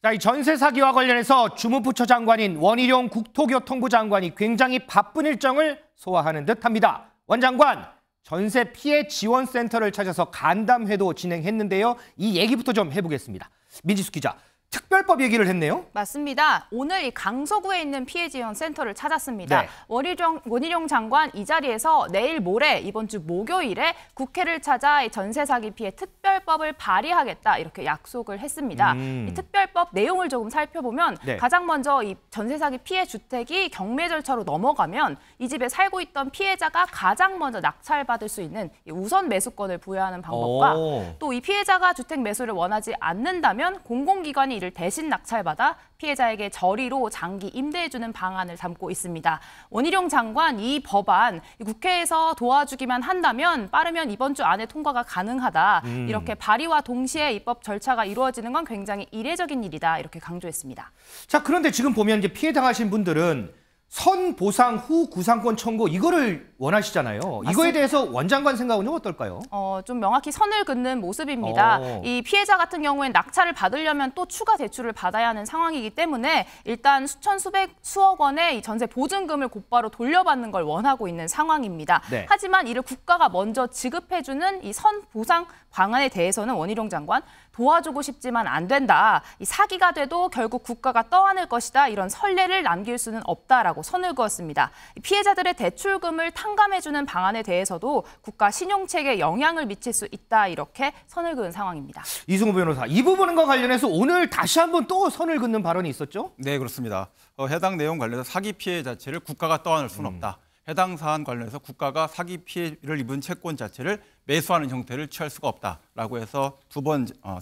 자, 이 전세 사기와 관련해서 주무부처 장관인 원희룡 국토교통부 장관이 굉장히 바쁜 일정을 소화하는 듯합니다. 원 장관, 전세 피해 지원센터를 찾아서 간담회도 진행했는데요. 이 얘기부터 좀 해보겠습니다. 민지숙 기자, 특별법 얘기를 했네요. 맞습니다. 오늘 이 강서구에 있는 피해 지원 센터를 찾았습니다. 네. 원희룡 장관 이 자리에서 내일 모레 이번 주 목요일에 국회를 찾아 이 전세 사기 피해 특별법을 발의하겠다 이렇게 약속을 했습니다. 이 특별법 내용을 조금 살펴보면 네. 가장 먼저 이 전세 사기 피해 주택이 경매 절차로 넘어가면 이 집에 살고 있던 피해자가 가장 먼저 낙찰받을 수 있는 이 우선 매수권을 부여하는 방법과 또 이 피해자가 주택 매수를 원하지 않는다면 공공기관이 이를 대신 낙찰받아 피해자에게 저리로 장기 임대해주는 방안을 담고 있습니다. 원희룡 장관 이 법안 국회에서 도와주기만 한다면 빠르면 이번 주 안에 통과가 가능하다. 이렇게 발의와 동시에 입법 절차가 이루어지는 건 굉장히 이례적인 일이다. 이렇게 강조했습니다. 자, 그런데 지금 보면 이제 피해 당하신 분들은 선 보상 후 구상권 청구 이거를 원하시잖아요. 맞습니다. 이거에 대해서 원 장관 생각은 어떨까요? 좀 명확히 선을 긋는 모습입니다. 이 피해자 같은 경우엔 낙찰을 받으려면 또 추가 대출을 받아야 하는 상황이기 때문에 일단 수천, 수억 원의 이 전세 보증금을 곧바로 돌려받는 걸 원하고 있는 상황입니다. 네. 하지만 이를 국가가 먼저 지급해주는 이 선 보상 방안에 대해서는 원희룡 장관 도와주고 싶지만 안 된다. 이 사기가 돼도 결국 국가가 떠안을 것이다. 이런 선례를 남길 수는 없다라고 선을 그었습니다. 피해자들의 대출금을 탕감해주는 방안에 대해서도 국가 신용체계에 영향을 미칠 수 있다. 이렇게 선을 그은 상황입니다. 이승우 변호사, 이 부분과 관련해서 오늘 다시 한번 또 선을 긋는 발언이 있었죠? 네, 그렇습니다. 해당 내용 관련해서 사기 피해 자체를 국가가 떠안을 수는 없다. 해당 사안 관련해서 국가가 사기 피해를 입은 채권 자체를 매수하는 형태를 취할 수가 없다라고 해서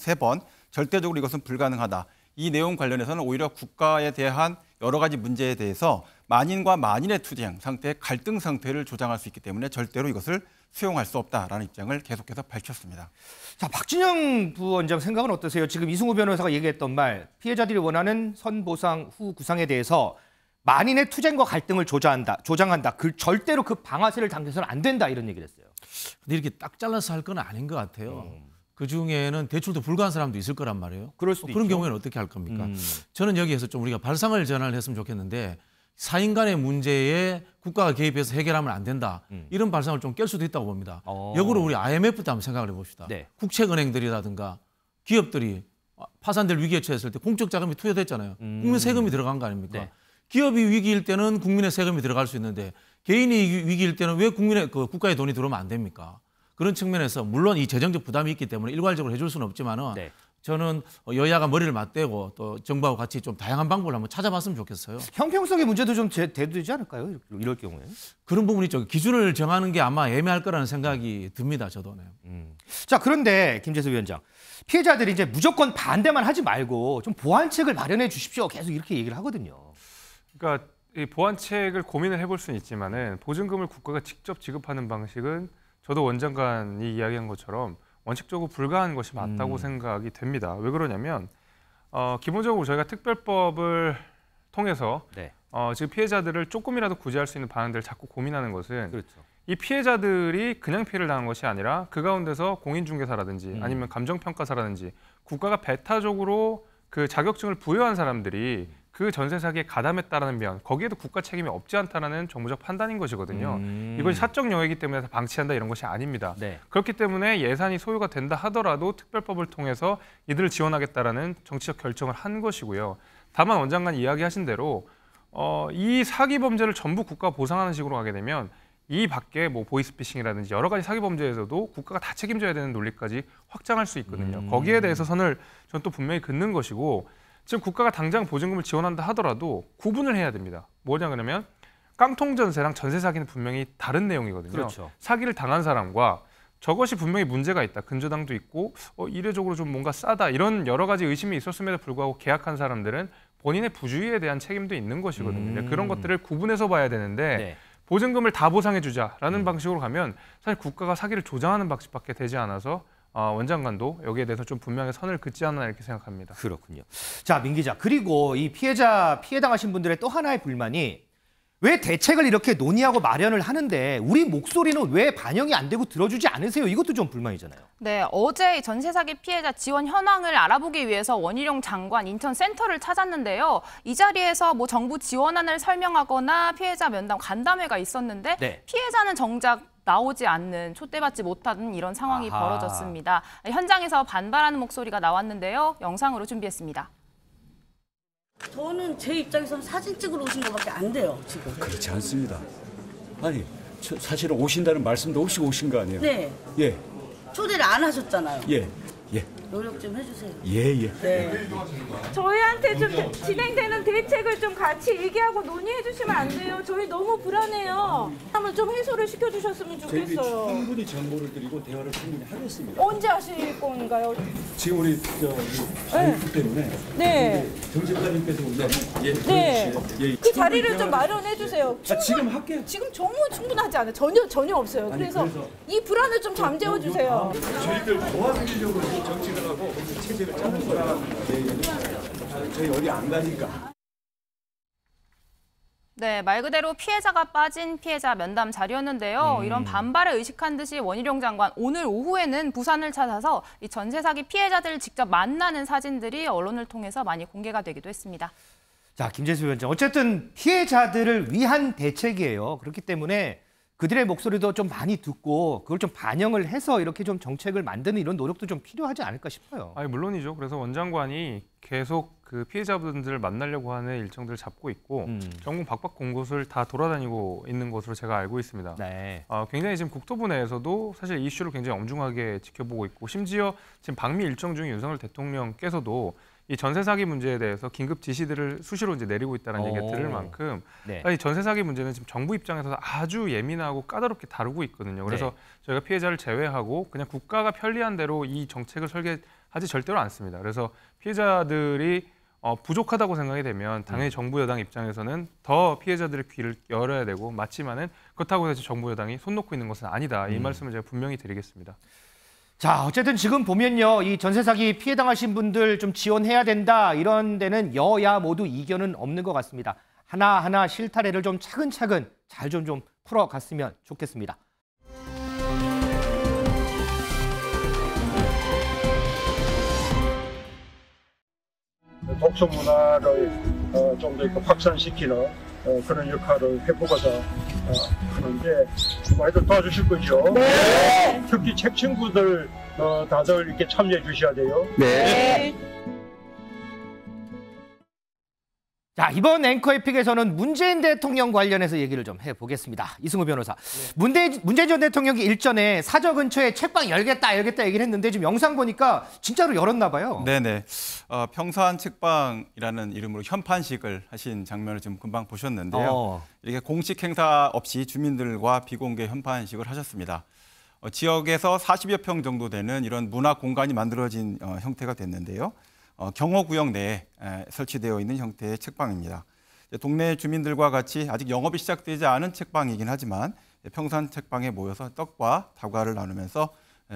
세 번 절대적으로 이것은 불가능하다. 이 내용 관련해서는 오히려 국가에 대한 여러 가지 문제에 대해서 만인과 만인의 투쟁 상태의 갈등 상태를 조장할 수 있기 때문에 절대로 이것을 수용할 수 없다라는 입장을 계속해서 밝혔습니다. 자, 박진영 부원장 생각은 어떠세요? 지금 이승우 변호사가 얘기했던 말, 피해자들이 원하는 선보상 후 구상에 대해서 만인의 투쟁과 갈등을 조장한다. 절대로 그 방아쇠를 당겨서는 안 된다 이런 얘기를 했어요. 근데 이렇게 딱 잘라서 할 건 아닌 것 같아요. 그중에는 대출도 불가한 사람도 있을 거란 말이에요. 그럴 수도 그런 있죠. 경우에는 어떻게 할 겁니까? 저는 여기에서 좀 우리가 발상을 전환을 했으면 좋겠는데 사인 간의 문제에 국가가 개입해서 해결하면 안 된다. 이런 발상을 좀 깰 수도 있다고 봅니다. 역으로 우리 IMF 때 한번 생각을 해봅시다. 네. 국책은행들이라든가 기업들이 파산될 위기에 처했을 때 공적 자금이 투여됐잖아요. 국민 세금이 들어간 거 아닙니까? 네. 기업이 위기일 때는 국민의 세금이 들어갈 수 있는데 개인이 위기일 때는 왜 국가의 돈이 들어오면 안 됩니까? 그런 측면에서 물론 이 재정적 부담이 있기 때문에 일괄적으로 해줄 수는 없지만은 네. 저는 여야가 머리를 맞대고 또 정부하고 같이 좀 다양한 방법을 한번 찾아봤으면 좋겠어요. 형평성의 문제도 좀 대두되지 않을까요? 이럴 경우에. 그런 부분이 있죠. 기준을 정하는 게 아마 애매할 거라는 생각이 듭니다. 저도. 네. 자, 그런데 김재수 위원장, 피해자들이 이제 무조건 반대만 하지 말고 좀 보완책을 마련해 주십시오. 계속 이렇게 얘기를 하거든요. 그러니까 이 보완책을 고민을 해볼 수는 있지만은 보증금을 국가가 직접 지급하는 방식은 저도 원 장관이 이야기한 것처럼 원칙적으로 불가한 것이 맞다고 생각이 됩니다. 왜 그러냐면 기본적으로 저희가 특별법을 통해서 네. 지금 피해자들을 조금이라도 구제할 수 있는 방안들을 자꾸 고민하는 것은 그렇죠. 이 피해자들이 그냥 피해를 당한 것이 아니라 그 가운데서 공인중개사라든지 아니면 감정평가사라든지 국가가 배타적으로 그 자격증을 부여한 사람들이 그 전세 사기에 가담했다라는 면, 거기에도 국가 책임이 없지 않다라는 정부적 판단인 것이거든요. 이것이 사적 영역이기 때문에 방치한다 이런 것이 아닙니다. 네. 그렇기 때문에 예산이 소요가 된다 하더라도 특별법을 통해서 이들을 지원하겠다라는 정치적 결정을 한 것이고요. 다만 원 장관이 이야기하신 대로 이 사기 범죄를 전부 국가가 보상하는 식으로 가게 되면 이 밖에 뭐 보이스피싱이라든지 여러 가지 사기 범죄에서도 국가가 다 책임져야 되는 논리까지 확장할 수 있거든요. 거기에 대해서 선을 전 또 분명히 긋는 것이고, 지금 국가가 당장 보증금을 지원한다 하더라도 구분을 해야 됩니다. 뭐냐 그러면 깡통 전세랑 전세 사기는 분명히 다른 내용이거든요. 그렇죠. 사기를 당한 사람과 저것이 분명히 문제가 있다. 근저당도 있고 이례적으로 좀 뭔가 싸다. 이런 여러 가지 의심이 있었음에도 불구하고 계약한 사람들은 본인의 부주의에 대한 책임도 있는 것이거든요. 그런 것들을 구분해서 봐야 되는데 네. 보증금을 다 보상해주자라는 방식으로 가면 사실 국가가 사기를 조장하는 방식밖에 되지 않아서 원 장관도 여기에 대해서 좀 분명히 선을 긋지 않나 이렇게 생각합니다. 그렇군요. 자, 민 기자, 그리고 이 피해 당하신 분들의 또 하나의 불만이 왜 대책을 이렇게 논의하고 마련을 하는데 우리 목소리는 왜 반영이 안 되고 들어주지 않으세요? 이것도 좀 불만이잖아요. 네, 어제 전세 사기 피해자 지원 현황을 알아보기 위해서 원희룡 장관 인천센터를 찾았는데요. 이 자리에서 뭐 정부 지원안을 설명하거나 피해자 면담 간담회가 있었는데 네. 피해자는 정작 나오지 않는, 촉대받지 못하는 이런 상황이 아하. 벌어졌습니다. 현장에서 반발하는 목소리가 나왔는데요. 영상으로 준비했습니다. 저는 제 입장에서는 사진 찍으러 오신 것밖에 안 돼요, 지금. 그렇지 않습니다. 아니, 사실은 오신다는 말씀도 없이 오신 거 아니에요? 네. 예, 초대를 안 하셨잖아요. 예, 예, 노력 좀 해주세요. 예, 예. 네. 저희한테 좀 진행되는 대책을 좀 같이 얘기하고 논의해 주시면 안 돼요? 저희 너무 불안해요. 한번 좀 해소를 시켜주셨으면 저희들이 좋겠어요. 충분히 정보를 드리고 대화를 충분히 하겠습니다. 언제 하실 건가요? 지금 우리 바이크 때문에 네. 정책관님께서 오면 네. 예, 그 자리를 좀 마련해 주세요. 지금 할게요. 지금 정말 충분하지 않아요. 전혀 없어요. 그래서 이 불안을 좀 잠재워 주세요. 저희들 도와드리려고 정책을 하고 체제를 짜는 거예요. 저희 어디 안 가니까. 네, 말 그대로 피해자가 빠진 피해자 면담 자리였는데요. 이런 반발을 의식한 듯이 원희룡 장관 오늘 오후에는 부산을 찾아서 이 전세 사기 피해자들을 직접 만나는 사진들이 언론을 통해서 많이 공개가 되기도 했습니다. 자, 김재수 위원장. 어쨌든 피해자들을 위한 대책이에요. 그렇기 때문에 그들의 목소리도 좀 많이 듣고 그걸 좀 반영을 해서 이렇게 좀 정책을 만드는 이런 노력도 좀 필요하지 않을까 싶어요. 아니 물론이죠. 그래서 원장관이 계속 그 피해자분들을 만나려고 하는 일정들을 잡고 있고 전국 박박 곳곳을 다 돌아다니고 있는 것으로 제가 알고 있습니다. 네. 굉장히 지금 국토부 내에서도 사실 이슈를 굉장히 엄중하게 지켜보고 있고 심지어 지금 방미 일정 중인 윤석열 대통령께서도 이 전세 사기 문제에 대해서 긴급 지시들을 수시로 이제 내리고 있다는 얘기가 들을 만큼 네. 이 전세 사기 문제는 지금 정부 입장에서 아주 예민하고 까다롭게 다루고 있거든요. 그래서 네. 저희가 피해자를 제외하고 그냥 국가가 편리한 대로 이 정책을 설계하지 절대로 않습니다. 그래서 피해자들이 부족하다고 생각이 되면 당연히 정부 여당 입장에서는 더 피해자들의 귀를 열어야 되고 맞지만은 그렇다고 해서 정부 여당이 손 놓고 있는 것은 아니다. 이 말씀을 제가 분명히 드리겠습니다. 자, 어쨌든 지금 보면요. 이 전세 사기 피해 당하신 분들 좀 지원해야 된다. 이런 데는 여야 모두 이견은 없는 것 같습니다. 하나하나 실타래를 좀 차근차근 잘 좀 풀어갔으면 좋겠습니다. 독서 문화를 좀 더 확산시키는 그런 역할을 해보고자 하는데 많이들 도와주실 거죠? 네. 특히 책 친구들 다들 이렇게 참여해 주셔야 돼요. 네. 자, 이번 앵커의 픽에서는 문재인 대통령 관련해서 얘기를 좀 해보겠습니다. 이승우 변호사. 문재인 전 대통령이 일전에 사저 근처에 책방 열겠다 얘기를 했는데 지금 영상 보니까 진짜로 열었나 봐요. 네네. 평산 책방이라는 이름으로 현판식을 하신 장면을 지금 금방 보셨는데요. 이렇게 공식 행사 없이 주민들과 비공개 현판식을 하셨습니다. 지역에서 40여 평 정도 되는 이런 문화 공간이 만들어진 형태가 됐는데요. 경호구역 내에 설치되어 있는 형태의 책방입니다. 동네 주민들과 같이 아직 영업이 시작되지 않은 책방이긴 하지만 평산 책방에 모여서 떡과 다과를 나누면서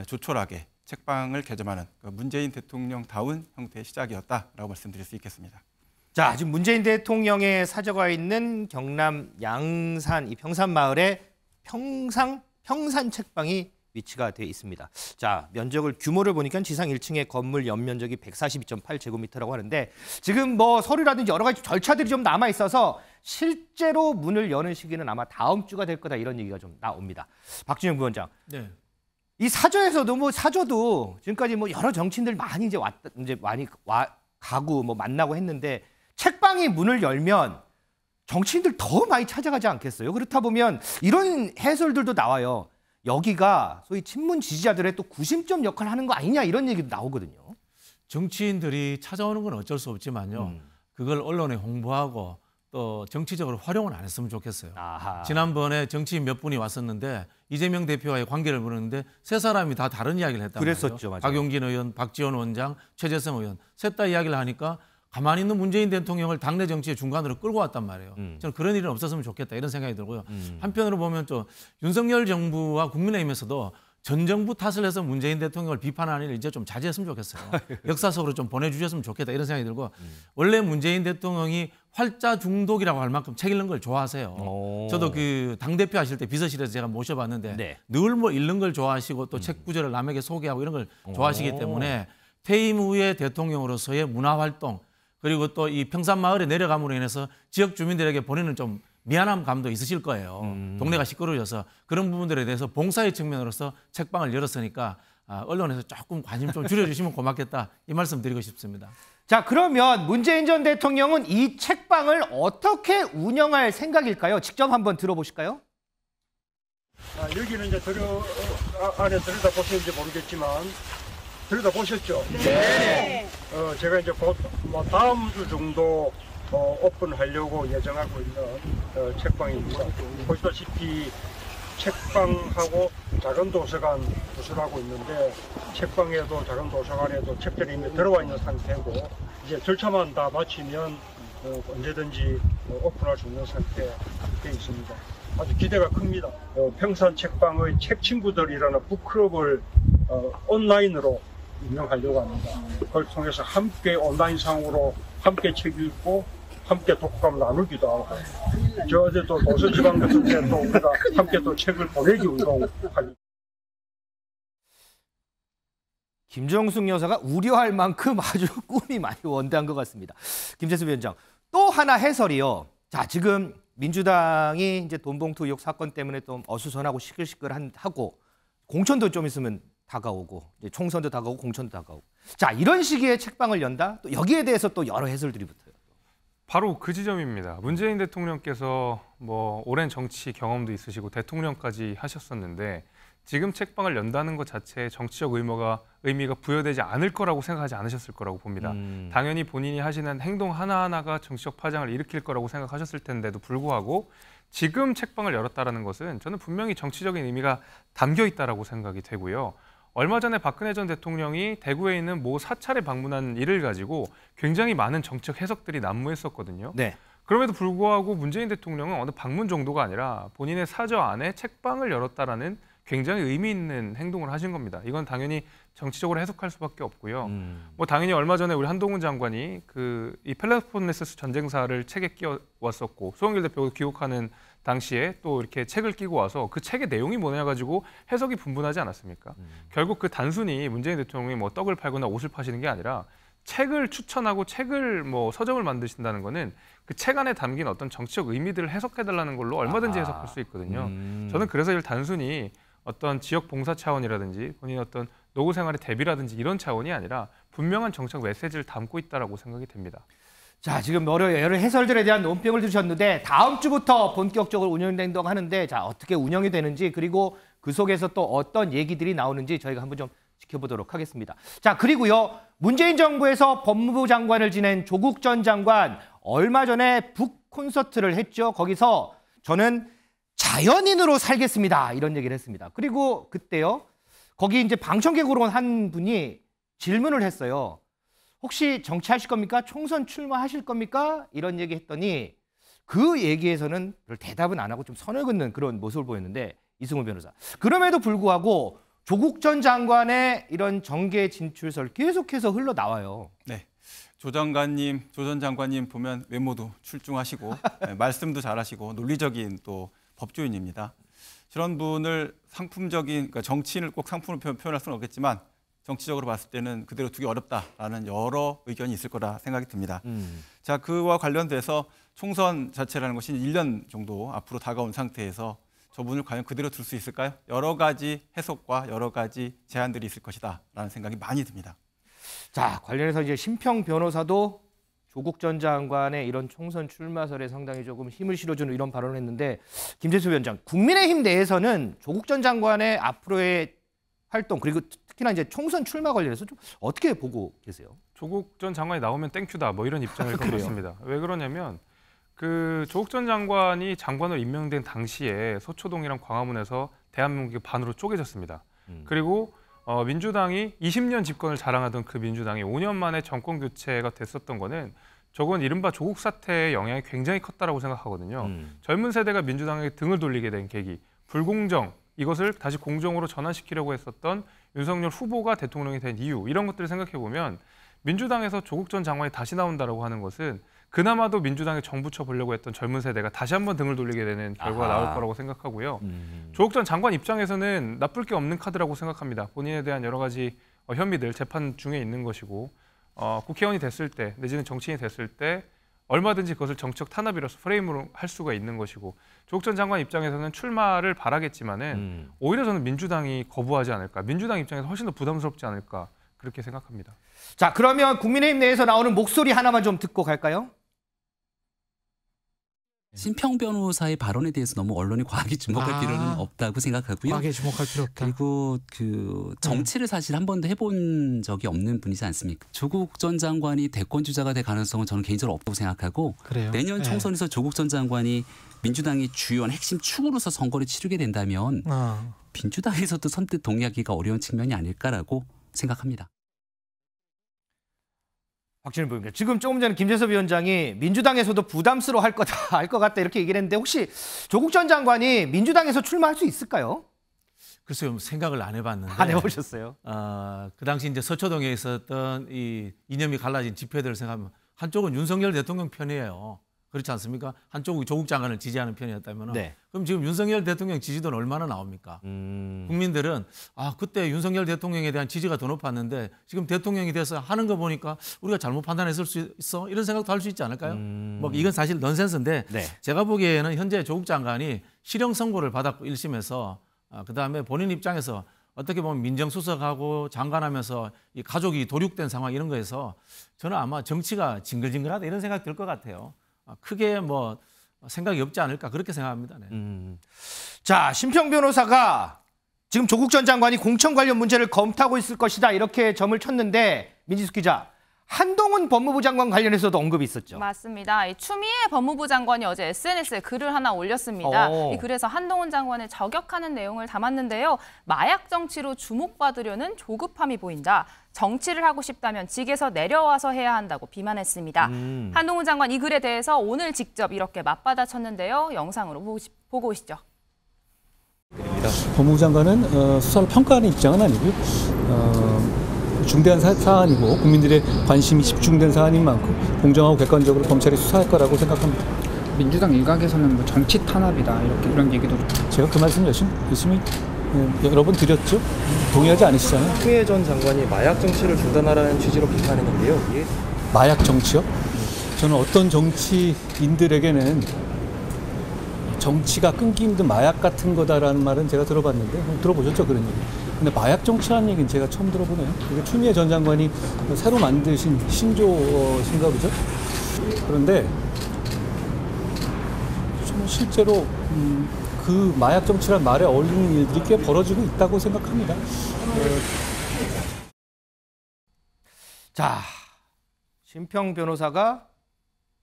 조촐하게 책방을 개점하는 문재인 대통령다운 형태의 시작이었다라고 말씀드릴 수 있겠습니다. 자, 지금 문재인 대통령의 사저가 있는 경남 양산 이 평산 마을에 평산 책방이 위치가 돼 있습니다. 자, 면적을 규모를 보니까 지상 1층의 건물 연면적이 142.8제곱미터라고 하는데 지금 뭐 서류라든지 여러 가지 절차들이 좀 남아 있어서 실제로 문을 여는 시기는 아마 다음 주가 될 거다 이런 얘기가 좀 나옵니다. 박준영 부원장. 네. 이 사저에서도 사저도 지금까지 여러 정치인들 많이 가고 만나고 했는데 책방이 문을 열면 정치인들 더 많이 찾아가지 않겠어요? 그렇다 보면 이런 해설들도 나와요. 여기가 소위 친문 지지자들의 또 구심점 역할을 하는 거 아니냐 이런 얘기도 나오거든요. 정치인들이 찾아오는 건 어쩔 수 없지만요. 그걸 언론에 홍보하고 또 정치적으로 활용을 안 했으면 좋겠어요. 아하. 지난번에 정치인 몇 분이 왔었는데 이재명 대표와의 관계를 물었는데 세 사람이 다 다른 이야기를 했단 말이에요. 그랬었죠. 맞아요. 박용진 의원, 박지원 원장, 최재성 의원 셋 다 이야기를 하니까 가만히 있는 문재인 대통령을 당내 정치의 중간으로 끌고 왔단 말이에요. 저는 그런 일은 없었으면 좋겠다 이런 생각이 들고요. 한편으로 보면 또 윤석열 정부와 국민의힘에서도 전 정부 탓을 해서 문재인 대통령을 비판하는 일 이제 좀 자제했으면 좋겠어요. 역사 속으로 좀 보내주셨으면 좋겠다 이런 생각이 들고 원래 문재인 대통령이 활자 중독이라고 할 만큼 책 읽는 걸 좋아하세요. 저도 그 당대표 하실 때 비서실에서 제가 모셔봤는데 네. 늘 뭐 읽는 걸 좋아하시고 또 책 구절을 남에게 소개하고 이런 걸 좋아하시기 때문에 퇴임 후에 대통령으로서의 문화활동 그리고 또 이 평산마을에 내려감으로 인해서 지역 주민들에게 보내는 좀 미안한 감도 있으실 거예요. 동네가 시끄러워져서 그런 부분들에 대해서 봉사의 측면으로서 책방을 열었으니까 언론에서 조금 관심 좀 줄여주시면 고맙겠다 이 말씀 드리고 싶습니다. 자, 그러면 문재인 전 대통령은 이 책방을 어떻게 운영할 생각일까요? 직접 한번 들어보실까요? 여기는 이제 안에 들여다보셨는지 모르겠지만 들여다보셨죠? 네. 제가 이제 곧 다음 주 정도 오픈하려고 예정하고 있는 책방입니다. 보시다시피 책방하고 작은 도서관 구설하고 있는데 책방에도 작은 도서관에도 책들이 이미 들어와 있는 상태고 이제 절차만 다 마치면 언제든지 오픈할 수 있는 상태에 되어 있습니다. 아주 기대가 큽니다. 평산 책방의 책 친구들이라는 북클럽을 온라인으로 운영하려고 합니다. 그걸 통해서 함께 온라인상으로 함께 책 읽고 함께 독후감을 나누기도 하고 저 어제 또 도서지방 같은 데 또 우리가 함께 또 책을 보내기 운동하기. 김정숙 여사가 우려할 만큼 아주 꿈이 많이 원대한 것 같습니다. 김재수 위원장, 또 하나 해설이요. 자, 지금 민주당이 이제 돈봉투 의혹 사건 때문에 좀 어수선하고 시끌시끌하고 공천도 좀 있으면 다가오고 이제 총선도 다가오고 공천도 다가오고. 자, 이런 시기에 책방을 연다? 또 여기에 대해서 또 여러 해설들이 붙어요. 바로 그 지점입니다. 문재인 대통령께서 뭐 오랜 정치 경험도 있으시고 대통령까지 하셨었는데 지금 책방을 연다는 것 자체에 정치적 의미가 부여되지 않을 거라고 생각하지 않으셨을 거라고 봅니다. 당연히 본인이 하시는 행동 하나하나가 정치적 파장을 일으킬 거라고 생각하셨을 텐데도 불구하고 지금 책방을 열었다는 것은 저는 분명히 정치적인 의미가 담겨 있다고 생각이 되고요. 얼마 전에 박근혜 전 대통령이 대구에 있는 모 사찰에 방문한 일을 가지고 굉장히 많은 정책 해석들이 난무했었거든요. 네. 그럼에도 불구하고 문재인 대통령은 어느 방문 정도가 아니라 본인의 사저 안에 책방을 열었다라는 굉장히 의미 있는 행동을 하신 겁니다. 이건 당연히 정치적으로 해석할 수밖에 없고요. 뭐 당연히 얼마 전에 우리 한동훈 장관이 이 펠로폰네소스 전쟁사를 책에 끼워왔었고 송영길 대표가 귀국하는 당시에 또 이렇게 책을 끼고 와서 그 책의 내용이 뭐냐 가지고 해석이 분분하지 않았습니까? 결국 그 단순히 문재인 대통령이 뭐 떡을 팔거나 옷을 파시는 게 아니라 책을 추천하고 책을 뭐 서점을 만드신다는 거는 그 책 안에 담긴 어떤 정치적 의미들을 해석해달라는 걸로 얼마든지 해석할 수 있거든요. 저는 그래서 이걸 단순히 어떤 지역 봉사 차원이라든지 본인 어떤 노후 생활의 대비라든지 이런 차원이 아니라 분명한 정책 메시지를 담고 있다라고 생각이 됩니다. 자, 지금 여러 해설들에 대한 논평을 들으셨는데 다음 주부터 본격적으로 운영된다고 하는데 자, 어떻게 운영이 되는지 그리고 그 속에서 또 어떤 얘기들이 나오는지 저희가 한번 좀 지켜보도록 하겠습니다. 자, 그리고요. 문재인 정부에서 법무부 장관을 지낸 조국 전 장관 얼마 전에 북 콘서트를 했죠. 거기서 저는 자연인으로 살겠습니다. 이런 얘기를 했습니다. 그리고 그때요. 거기 이제 방청객으로 온 한 분이 질문을 했어요. 혹시 정치하실 겁니까? 총선 출마하실 겁니까? 이런 얘기 했더니 그 얘기에서는 별 대답은 안 하고 좀 선을 긋는 그런 모습을 보였는데 이승우 변호사. 그럼에도 불구하고 조국 전 장관의 이런 정계 진출설 계속해서 흘러나와요. 네. 조 전 장관님 보면 외모도 출중하시고 네, 말씀도 잘하시고 논리적인 또 법조인입니다. 저런 분을 그러니까 정치인을 꼭 상품으로 표현할 수는 없겠지만 정치적으로 봤을 때는 그대로 두기 어렵다라는 여러 의견이 있을 거라 생각이 듭니다. 자, 그와 관련돼서 총선 자체라는 것이 1년 정도 앞으로 다가온 상태에서 저분을 과연 그대로 둘 수 있을까요? 여러 가지 해석과 여러 가지 제안들이 있을 것이다라는 생각이 많이 듭니다. 자, 관련해서 이제 심평 변호사도 조국 전 장관의 이런 총선 출마설에 상당히 조금 힘을 실어주는 이런 발언을 했는데 김재수 위원장, 국민의힘 내에서는 조국 전 장관의 앞으로의 활동 그리고 특히나 이제 총선 출마 관련해서 좀 어떻게 보고 계세요? 조국 전 장관이 나오면 땡큐다 뭐 이런 입장일 것 같습니다. 왜 그러냐면 조국 전 장관이 장관으로 임명된 당시에 서초동이랑 광화문에서 대한민국이 반으로 쪼개졌습니다. 그리고 민주당이 20년 집권을 자랑하던 그 민주당이 5년 만에 정권 교체가 됐었던 거는 저건 이른바 조국 사태의 영향이 굉장히 컸다라고 생각하거든요. 젊은 세대가 민주당에게 등을 돌리게 된 계기, 불공정, 이것을 다시 공정으로 전환시키려고 했었던 윤석열 후보가 대통령이 된 이유 이런 것들을 생각해 보면 민주당에서 조국 전 장관이 다시 나온다라고 하는 것은 그나마도 민주당에 정부쳐 보려고 했던 젊은 세대가 다시 한번 등을 돌리게 되는 결과가 나올 거라고 생각하고요. 조국 전 장관 입장에서는 나쁠 게 없는 카드라고 생각합니다. 본인에 대한 여러 가지 혐의들 재판 중에 있는 것이고 국회의원이 됐을 때 내지는 정치인이 됐을 때 얼마든지 그것을 정책 탄압이라서 프레임으로 할 수가 있는 것이고 조국 전 장관 입장에서는 출마를 바라겠지만은 오히려 저는 민주당이 거부하지 않을까, 민주당 입장에서 훨씬 더 부담스럽지 않을까 그렇게 생각합니다. 자, 그러면 국민의힘 내에서 나오는 목소리 하나만 좀 듣고 갈까요? 심평 변호사의 발언에 대해서 너무 언론이 과하게 주목할 필요는 없다고 생각하고요. 과하게 주목할 필요 없다. 그리고 그 정치를 사실 한 번도 해본 적이 없는 분이지 않습니까? 조국 전 장관이 대권 주자가 될 가능성은 저는 개인적으로 없다고 생각하고 그래요? 내년 총선에서 조국 전 장관이 민주당의 주요한 핵심 축으로서 선거를 치르게 된다면 민주당에서도 선뜻 동의하기가 어려운 측면이 아닐까라고 생각합니다. 박진일 부위원장, 지금 조금 전에 김재섭 위원장이 민주당에서도 부담스러워 할 거다, 할 것 같다 이렇게 얘기를 했는데 혹시 조국 전 장관이 민주당에서 출마할 수 있을까요? 글쎄요, 생각을 안 해봤는데. 안 해보셨어요? 그 당시 이제 서초동에 있었던 이 이념이 갈라진 집회들을 생각하면 한쪽은 윤석열 대통령 편이에요. 그렇지 않습니까? 한쪽이 조국 장관을 지지하는 편이었다면 네. 그럼 지금 윤석열 대통령 지지도는 얼마나 나옵니까? 국민들은 그때 윤석열 대통령에 대한 지지가 더 높았는데 지금 대통령이 돼서 하는 거 보니까 우리가 잘못 판단했을 수 있어? 이런 생각도 할 수 있지 않을까요? 뭐 이건 사실 넌센스인데 네. 제가 보기에는 현재 조국 장관이 실형 선고를 받았고 1심에서 그다음에 본인 입장에서 어떻게 보면 민정수석하고 장관하면서 이 가족이 도륙된 상황 이런 거에서 저는 아마 정치가 징글징글하다 이런 생각 들 것 같아요. 크게 뭐 생각이 없지 않을까 그렇게 생각합니다. 네. 자, 심평 변호사가 지금 조국 전 장관이 공천 관련 문제를 검토하고 있을 것이다 이렇게 점을 쳤는데 민지숙 기자, 한동훈 법무부 장관 관련해서도 언급이 있었죠. 맞습니다. 이 추미애 법무부 장관이 어제 SNS에 글을 하나 올렸습니다. 이 글에서 한동훈 장관을 저격하는 내용을 담았는데요. 마약 정치로 주목받으려는 조급함이 보인다. 정치를 하고 싶다면 직에서 내려와서 해야 한다고 비난했습니다. 한동훈 장관 이 글에 대해서 오늘 직접 이렇게 맞받아쳤는데요. 영상으로 보고 오시죠. 법무부 장관은 수사를 평가하는 입장은 아니고요. 중대한 사안이고 국민들의 관심이 집중된 사안인 만큼 공정하고 객관적으로 검찰이 수사할 거라고 생각합니다. 민주당 일각에서는 뭐 정치 탄압이다 이런 얘기도 제가 그 말씀 열심히 여러 번 드렸죠. 동의하지 않으시잖아요. 추미애 전 장관이 마약 정치를 중단하라는 취지로 비판했는데요. 이게 마약 정치요? 저는 어떤 정치인들에게는 정치가 끊기 힘든 마약 같은 거다라는 말은 제가 들어봤는데 들어보셨죠 그런 얘기. 근데 마약 정치라는 얘기는 제가 처음 들어보네요. 이게 추미애 전 장관이 새로 만드신 신조신가 보죠. 그런데 저는 실제로 그 마약 정치란 말에 어울리는 일들이 꽤 벌어지고 있다고 생각합니다. 자, 심평 변호사가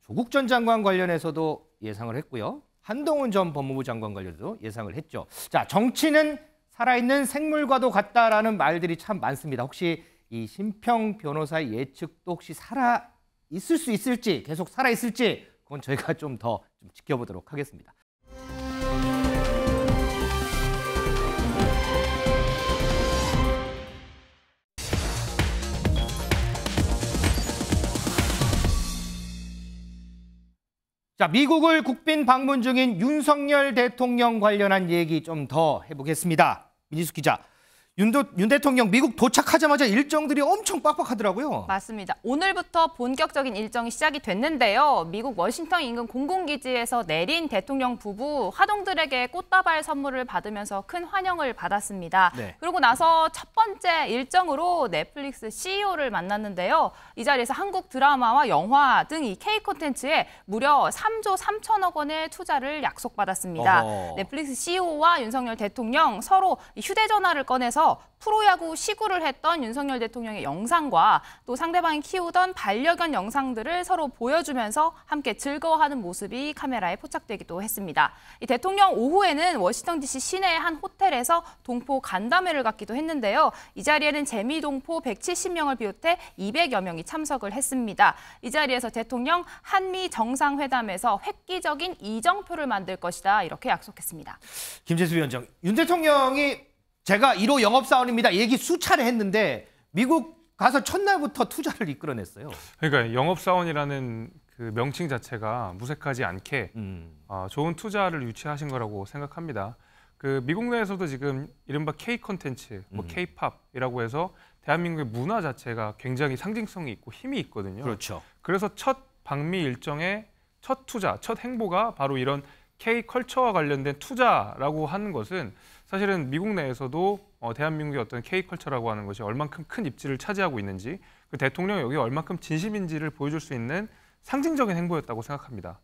조국 전 장관 관련해서도 예상을 했고요. 한동훈 전 법무부 장관 관련해서도 예상을 했죠. 자, 정치는 살아있는 생물과도 같다라는 말들이 참 많습니다. 혹시 이 심평 변호사의 예측도 혹시 살아 있을 수 있을지, 계속 살아 있을지 그건 저희가 좀 더 지켜보도록 하겠습니다. 자, 미국을 국빈 방문 중인 윤석열 대통령 관련한 얘기 좀 더 해보겠습니다. 민지숙 기자, 윤 대통령 미국 도착하자마자 일정들이 엄청 빡빡하더라고요. 맞습니다. 오늘부터 본격적인 일정이 시작이 됐는데요. 미국 워싱턴 인근 공군기지에서 내린 대통령 부부 화동들에게 꽃다발 선물을 받으면서 큰 환영을 받았습니다. 네. 그러고 나서 첫 번째 일정으로 넷플릭스 CEO를 만났는데요. 이 자리에서 한국 드라마와 영화 등 이 K 콘텐츠에 무려 3조 3천억 원의 투자를 약속받았습니다. 넷플릭스 CEO와 윤석열 대통령 서로 휴대전화를 꺼내서 관련해서 프로야구 시구를 했던 윤석열 대통령의 영상과 또 상대방이 키우던 반려견 영상들을 서로 보여주면서 함께 즐거워하는 모습이 카메라에 포착되기도 했습니다. 이 대통령 오후에는 워싱턴 DC 시내의 한 호텔에서 동포 간담회를 갖기도 했는데요. 이 자리에는 재미동포 170명을 비롯해 200여 명이 참석을 했습니다. 이 자리에서 대통령 한미 정상회담에서 획기적인 이정표를 만들 것이다 이렇게 약속했습니다. 김재수 위원장, 윤 대통령이 제가 1호 영업사원입니다 얘기 수차례 했는데 미국 가서 첫날부터 투자를 이끌어냈어요. 그러니까 영업사원이라는 그 명칭 자체가 무색하지 않게 좋은 투자를 유치하신 거라고 생각합니다. 그 미국 내에서도 지금 이른바 K 콘텐츠, 뭐 K-팝이라고 해서 대한민국의 문화 자체가 굉장히 상징성이 있고 힘이 있거든요. 그렇죠. 그래서 첫 방미 일정의 첫 투자, 첫 행보가 바로 이런 K-컬처와 관련된 투자라고 하는 것은 사실은 미국 내에서도 대한민국의 어떤 K-컬처라고 하는 것이 얼만큼 큰 입지를 차지하고 있는지 그 대통령이 여기에 얼만큼 진심인지를 보여줄 수 있는 상징적인 행보였다고 생각합니다.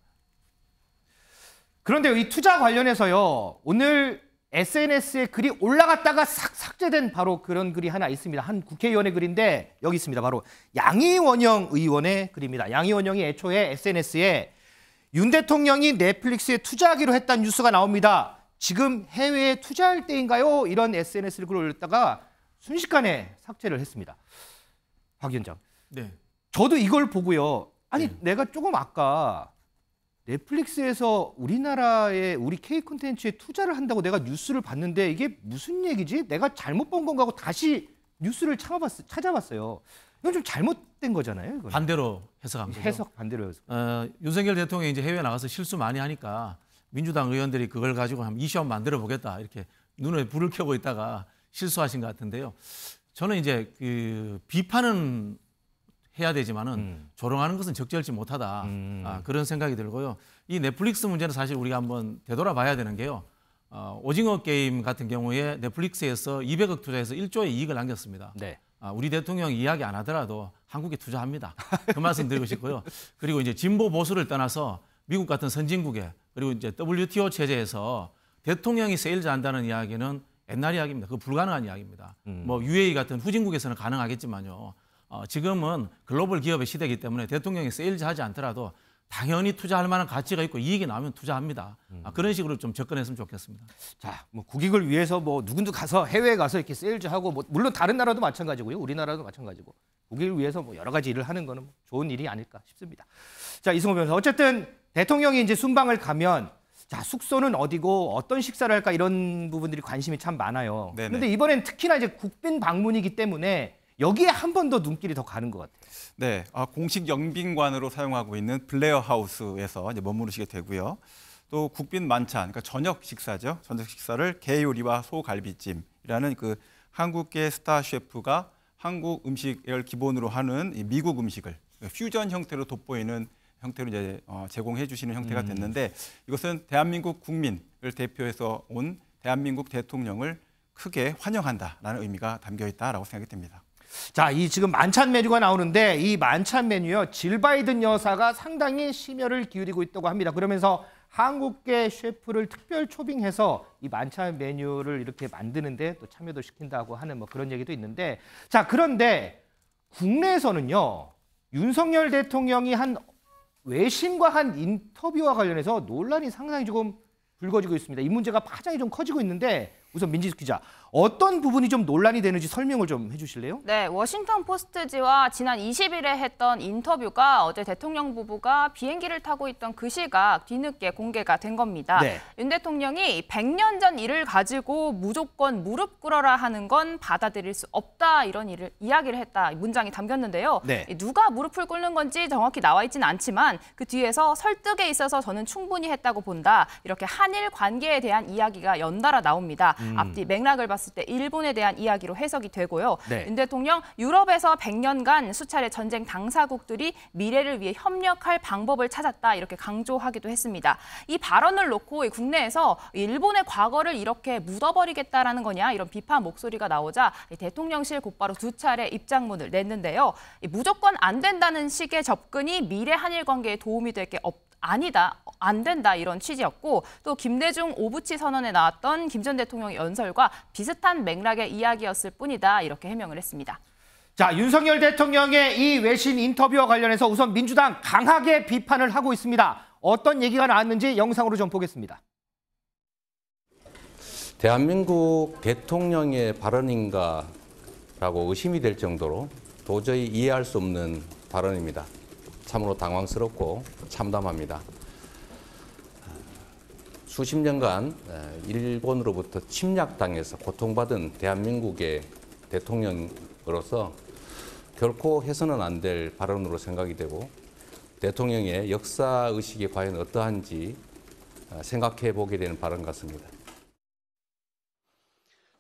그런데 이 투자 관련해서요. 오늘 SNS에 글이 올라갔다가 싹 삭제된 바로 그런 글이 하나 있습니다. 한 국회의원의 글인데 여기 있습니다. 바로 양이원영 의원의 글입니다. 양이원영이 애초에 SNS에 윤 대통령이 넷플릭스에 투자하기로 했다는 뉴스가 나옵니다. 지금 해외에 투자할 때인가요? 이런 SNS를 글을 올렸다가 순식간에 삭제를 했습니다. 박 위원장. 네. 저도 이걸 보고요. 아니 내가 조금 아까 넷플릭스에서 우리나라의 우리 K 콘텐츠에 투자를 한다고 내가 뉴스를 봤는데 이게 무슨 얘기지? 내가 잘못 본 건가 하고 다시 뉴스를 찾아봤어요. 이건 좀 잘못된 거잖아요. 이건. 반대로 해석한 거죠. 해석 반대로 해석. 윤석열 대통령이 이제 해외 나가서 실수 많이 하니까 민주당 의원들이 그걸 가지고 한번 이슈 한번 만들어 보겠다 이렇게 눈에 불을 켜고 있다가 실수하신 것 같은데요. 저는 이제 그 비판은 해야 되지만은 조롱하는 것은 적절치 못하다 그런 생각이 들고요. 이 넷플릭스 문제는 사실 우리가 한번 되돌아봐야 되는 게요. 오징어 게임 같은 경우에 넷플릭스에서 200억 투자해서 1조의 이익을 남겼습니다. 네. 우리 대통령 이야기 안 하더라도 한국에 투자합니다. 그 말씀 드리고 싶고요. 그리고 이제 진보 보수를 떠나서 미국 같은 선진국에 그리고 이제 WTO 체제에서 대통령이 세일즈 한다는 이야기는 옛날 이야기입니다. 그거 불가능한 이야기입니다. 뭐 UAE 같은 후진국에서는 가능하겠지만요. 지금은 글로벌 기업의 시대이기 때문에 대통령이 세일즈 하지 않더라도 당연히 투자할 만한 가치가 있고 이익이 나오면 투자합니다. 그런 식으로 좀 접근했으면 좋겠습니다. 자, 뭐 국익을 위해서 뭐 누군도 가서 해외에 가서 이렇게 세일즈하고 뭐 물론 다른 나라도 마찬가지고요. 우리나라도 마찬가지고 국익을 위해서 뭐 여러 가지 일을 하는 거는 뭐 좋은 일이 아닐까 싶습니다. 자, 이승호 변호사. 어쨌든 대통령이 이제 순방을 가면 자, 숙소는 어디고 어떤 식사를 할까 이런 부분들이 관심이 참 많아요. 그런데 이번엔 특히나 이제 국빈 방문이기 때문에 여기에 한 번 더 눈길이 더 가는 것 같아요. 네, 공식 영빈관으로 사용하고 있는 블레어 하우스에서 이제 머무르시게 되고요. 또 국빈 만찬, 그러니까 저녁 식사죠. 저녁 식사를 게 요리와 소갈비찜이라는 그 한국계 스타 셰프가 한국 음식을 기본으로 하는 이 미국 음식을 퓨전 형태로 돋보이는 형태로 이제 제공해 주시는 형태가 됐는데 이것은 대한민국 국민을 대표해서 온 대한민국 대통령을 크게 환영한다라는 의미가 담겨 있다라고 생각이 됩니다. 자, 이 지금 만찬 메뉴가 나오는데 이 만찬 메뉴요. 질 바이든 여사가 상당히 심혈을 기울이고 있다고 합니다. 그러면서 한국계 셰프를 특별 초빙해서 이 만찬 메뉴를 이렇게 만드는데 또 참여도 시킨다고 하는 뭐 그런 얘기도 있는데 자, 그런데 국내에서는요. 윤석열 대통령이 한 외신과 한 인터뷰와 관련해서 논란이 상당히 조금 불거지고 있습니다. 이 문제가 파장이 좀 커지고 있는데 우선 민지숙 기자, 어떤 부분이 좀 논란이 되는지 설명을 좀 해주실래요? 네, 워싱턴 포스트지와 지난 20일에 했던 인터뷰가 어제 대통령 부부가 비행기를 타고 있던 그 시각 뒤늦게 공개가 된 겁니다. 네. 윤 대통령이 100년 전 일을 가지고 무조건 무릎 꿇어라 하는 건 받아들일 수 없다 이런 이야기를 했다 문장이 담겼는데요. 네. 누가 무릎을 꿇는 건지 정확히 나와 있지는 않지만 그 뒤에서 설득에 있어서 저는 충분히 했다고 본다. 이렇게 한일 관계에 대한 이야기가 연달아 나옵니다. 앞뒤 맥락을 봤을 때 일본에 대한 이야기로 해석이 되고요. 네. 윤 대통령 유럽에서 100년간 수차례 전쟁 당사국들이 미래를 위해 협력할 방법을 찾았다 이렇게 강조하기도 했습니다. 이 발언을 놓고 국내에서 일본의 과거를 이렇게 묻어버리겠다라는 거냐 이런 비판 목소리가 나오자 대통령실 곧바로 두 차례 입장문을 냈는데요. 무조건 안 된다는 식의 접근이 미래 한일 관계에 도움이 될 게 아니다, 안 된다 이런 취지였고 또 김대중 오부치 선언에 나왔던 김 전 대통령의 연설과 비슷한 맥락의 이야기였을 뿐이다 이렇게 해명을 했습니다. 자, 윤석열 대통령의 이 외신 인터뷰와 관련해서 우선 민주당 강하게 비판을 하고 있습니다. 어떤 얘기가 나왔는지 영상으로 좀 보겠습니다. 대한민국 대통령의 발언인가라고 의심이 될 정도로 도저히 이해할 수 없는 발언입니다. 참으로 당황스럽고 참담합니다. 수십 년간 일본으로부터 침략당해서 고통받은 대한민국의 대통령으로서 결코 해서는 안 될 발언으로 생각이 되고 대통령의 역사의식이 과연 어떠한지 생각해 보게 되는 발언 같습니다.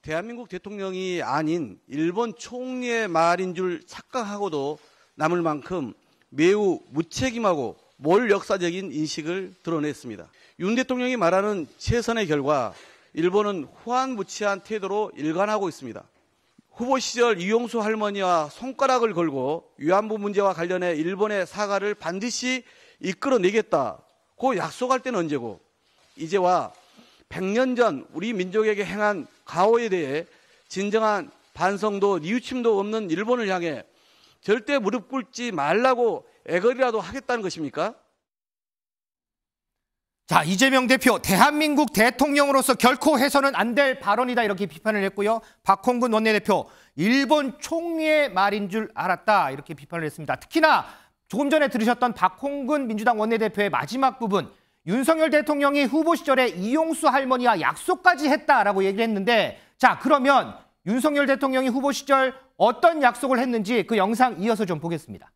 대한민국 대통령이 아닌 일본 총리의 말인 줄 착각하고도 남을 만큼 매우 무책임하고 몰역사적인 인식을 드러냈습니다. 윤 대통령이 말하는 최선의 결과 일본은 후한무치한 태도로 일관하고 있습니다. 후보 시절 이용수 할머니와 손가락을 걸고 위안부 문제와 관련해 일본의 사과를 반드시 이끌어내겠다고 약속할 때는 언제고 이제와 100년 전 우리 민족에게 행한 가오에 대해 진정한 반성도 뉘우침도 없는 일본을 향해 절대 무릎 꿇지 말라고 애걸이라도 하겠다는 것입니까? 자, 이재명 대표, 대한민국 대통령으로서 결코 해서는 안 될 발언이다 이렇게 비판을 했고요. 박홍근 원내대표, 일본 총리의 말인 줄 알았다 이렇게 비판을 했습니다. 특히나 조금 전에 들으셨던 박홍근 민주당 원내대표의 마지막 부분, 윤석열 대통령이 후보 시절에 이용수 할머니와 약속까지 했다라고 얘기를 했는데 자, 그러면 윤석열 대통령이 후보 시절 어떤 약속을 했는지 그 영상 이어서 좀 보겠습니다.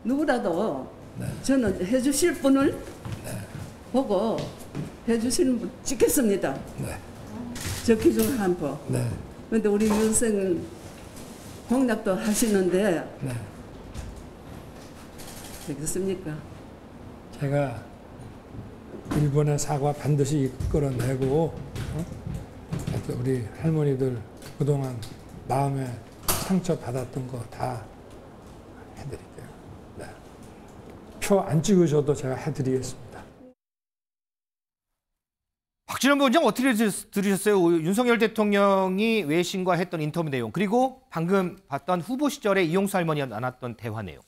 누구라도 저는 해주실 분을 보고 해주시는 분 찍겠습니다. 저 기준 한 번. 그런데 우리 윤석열 공약도 하시는데 되겠습니까? 제가 일본의 사과 반드시 이끌어내고 우리 할머니들 그동안 마음에 상처 받았던 거 다 해드릴게요. 표 안 찍으셔도 제가 해드리겠습니다. 박진원 부원장 어떻게 들으셨어요? 윤석열 대통령이 외신과 했던 인터뷰 내용 그리고 방금 봤던 후보 시절에 이용수 할머니와 나눴던 대화 내용.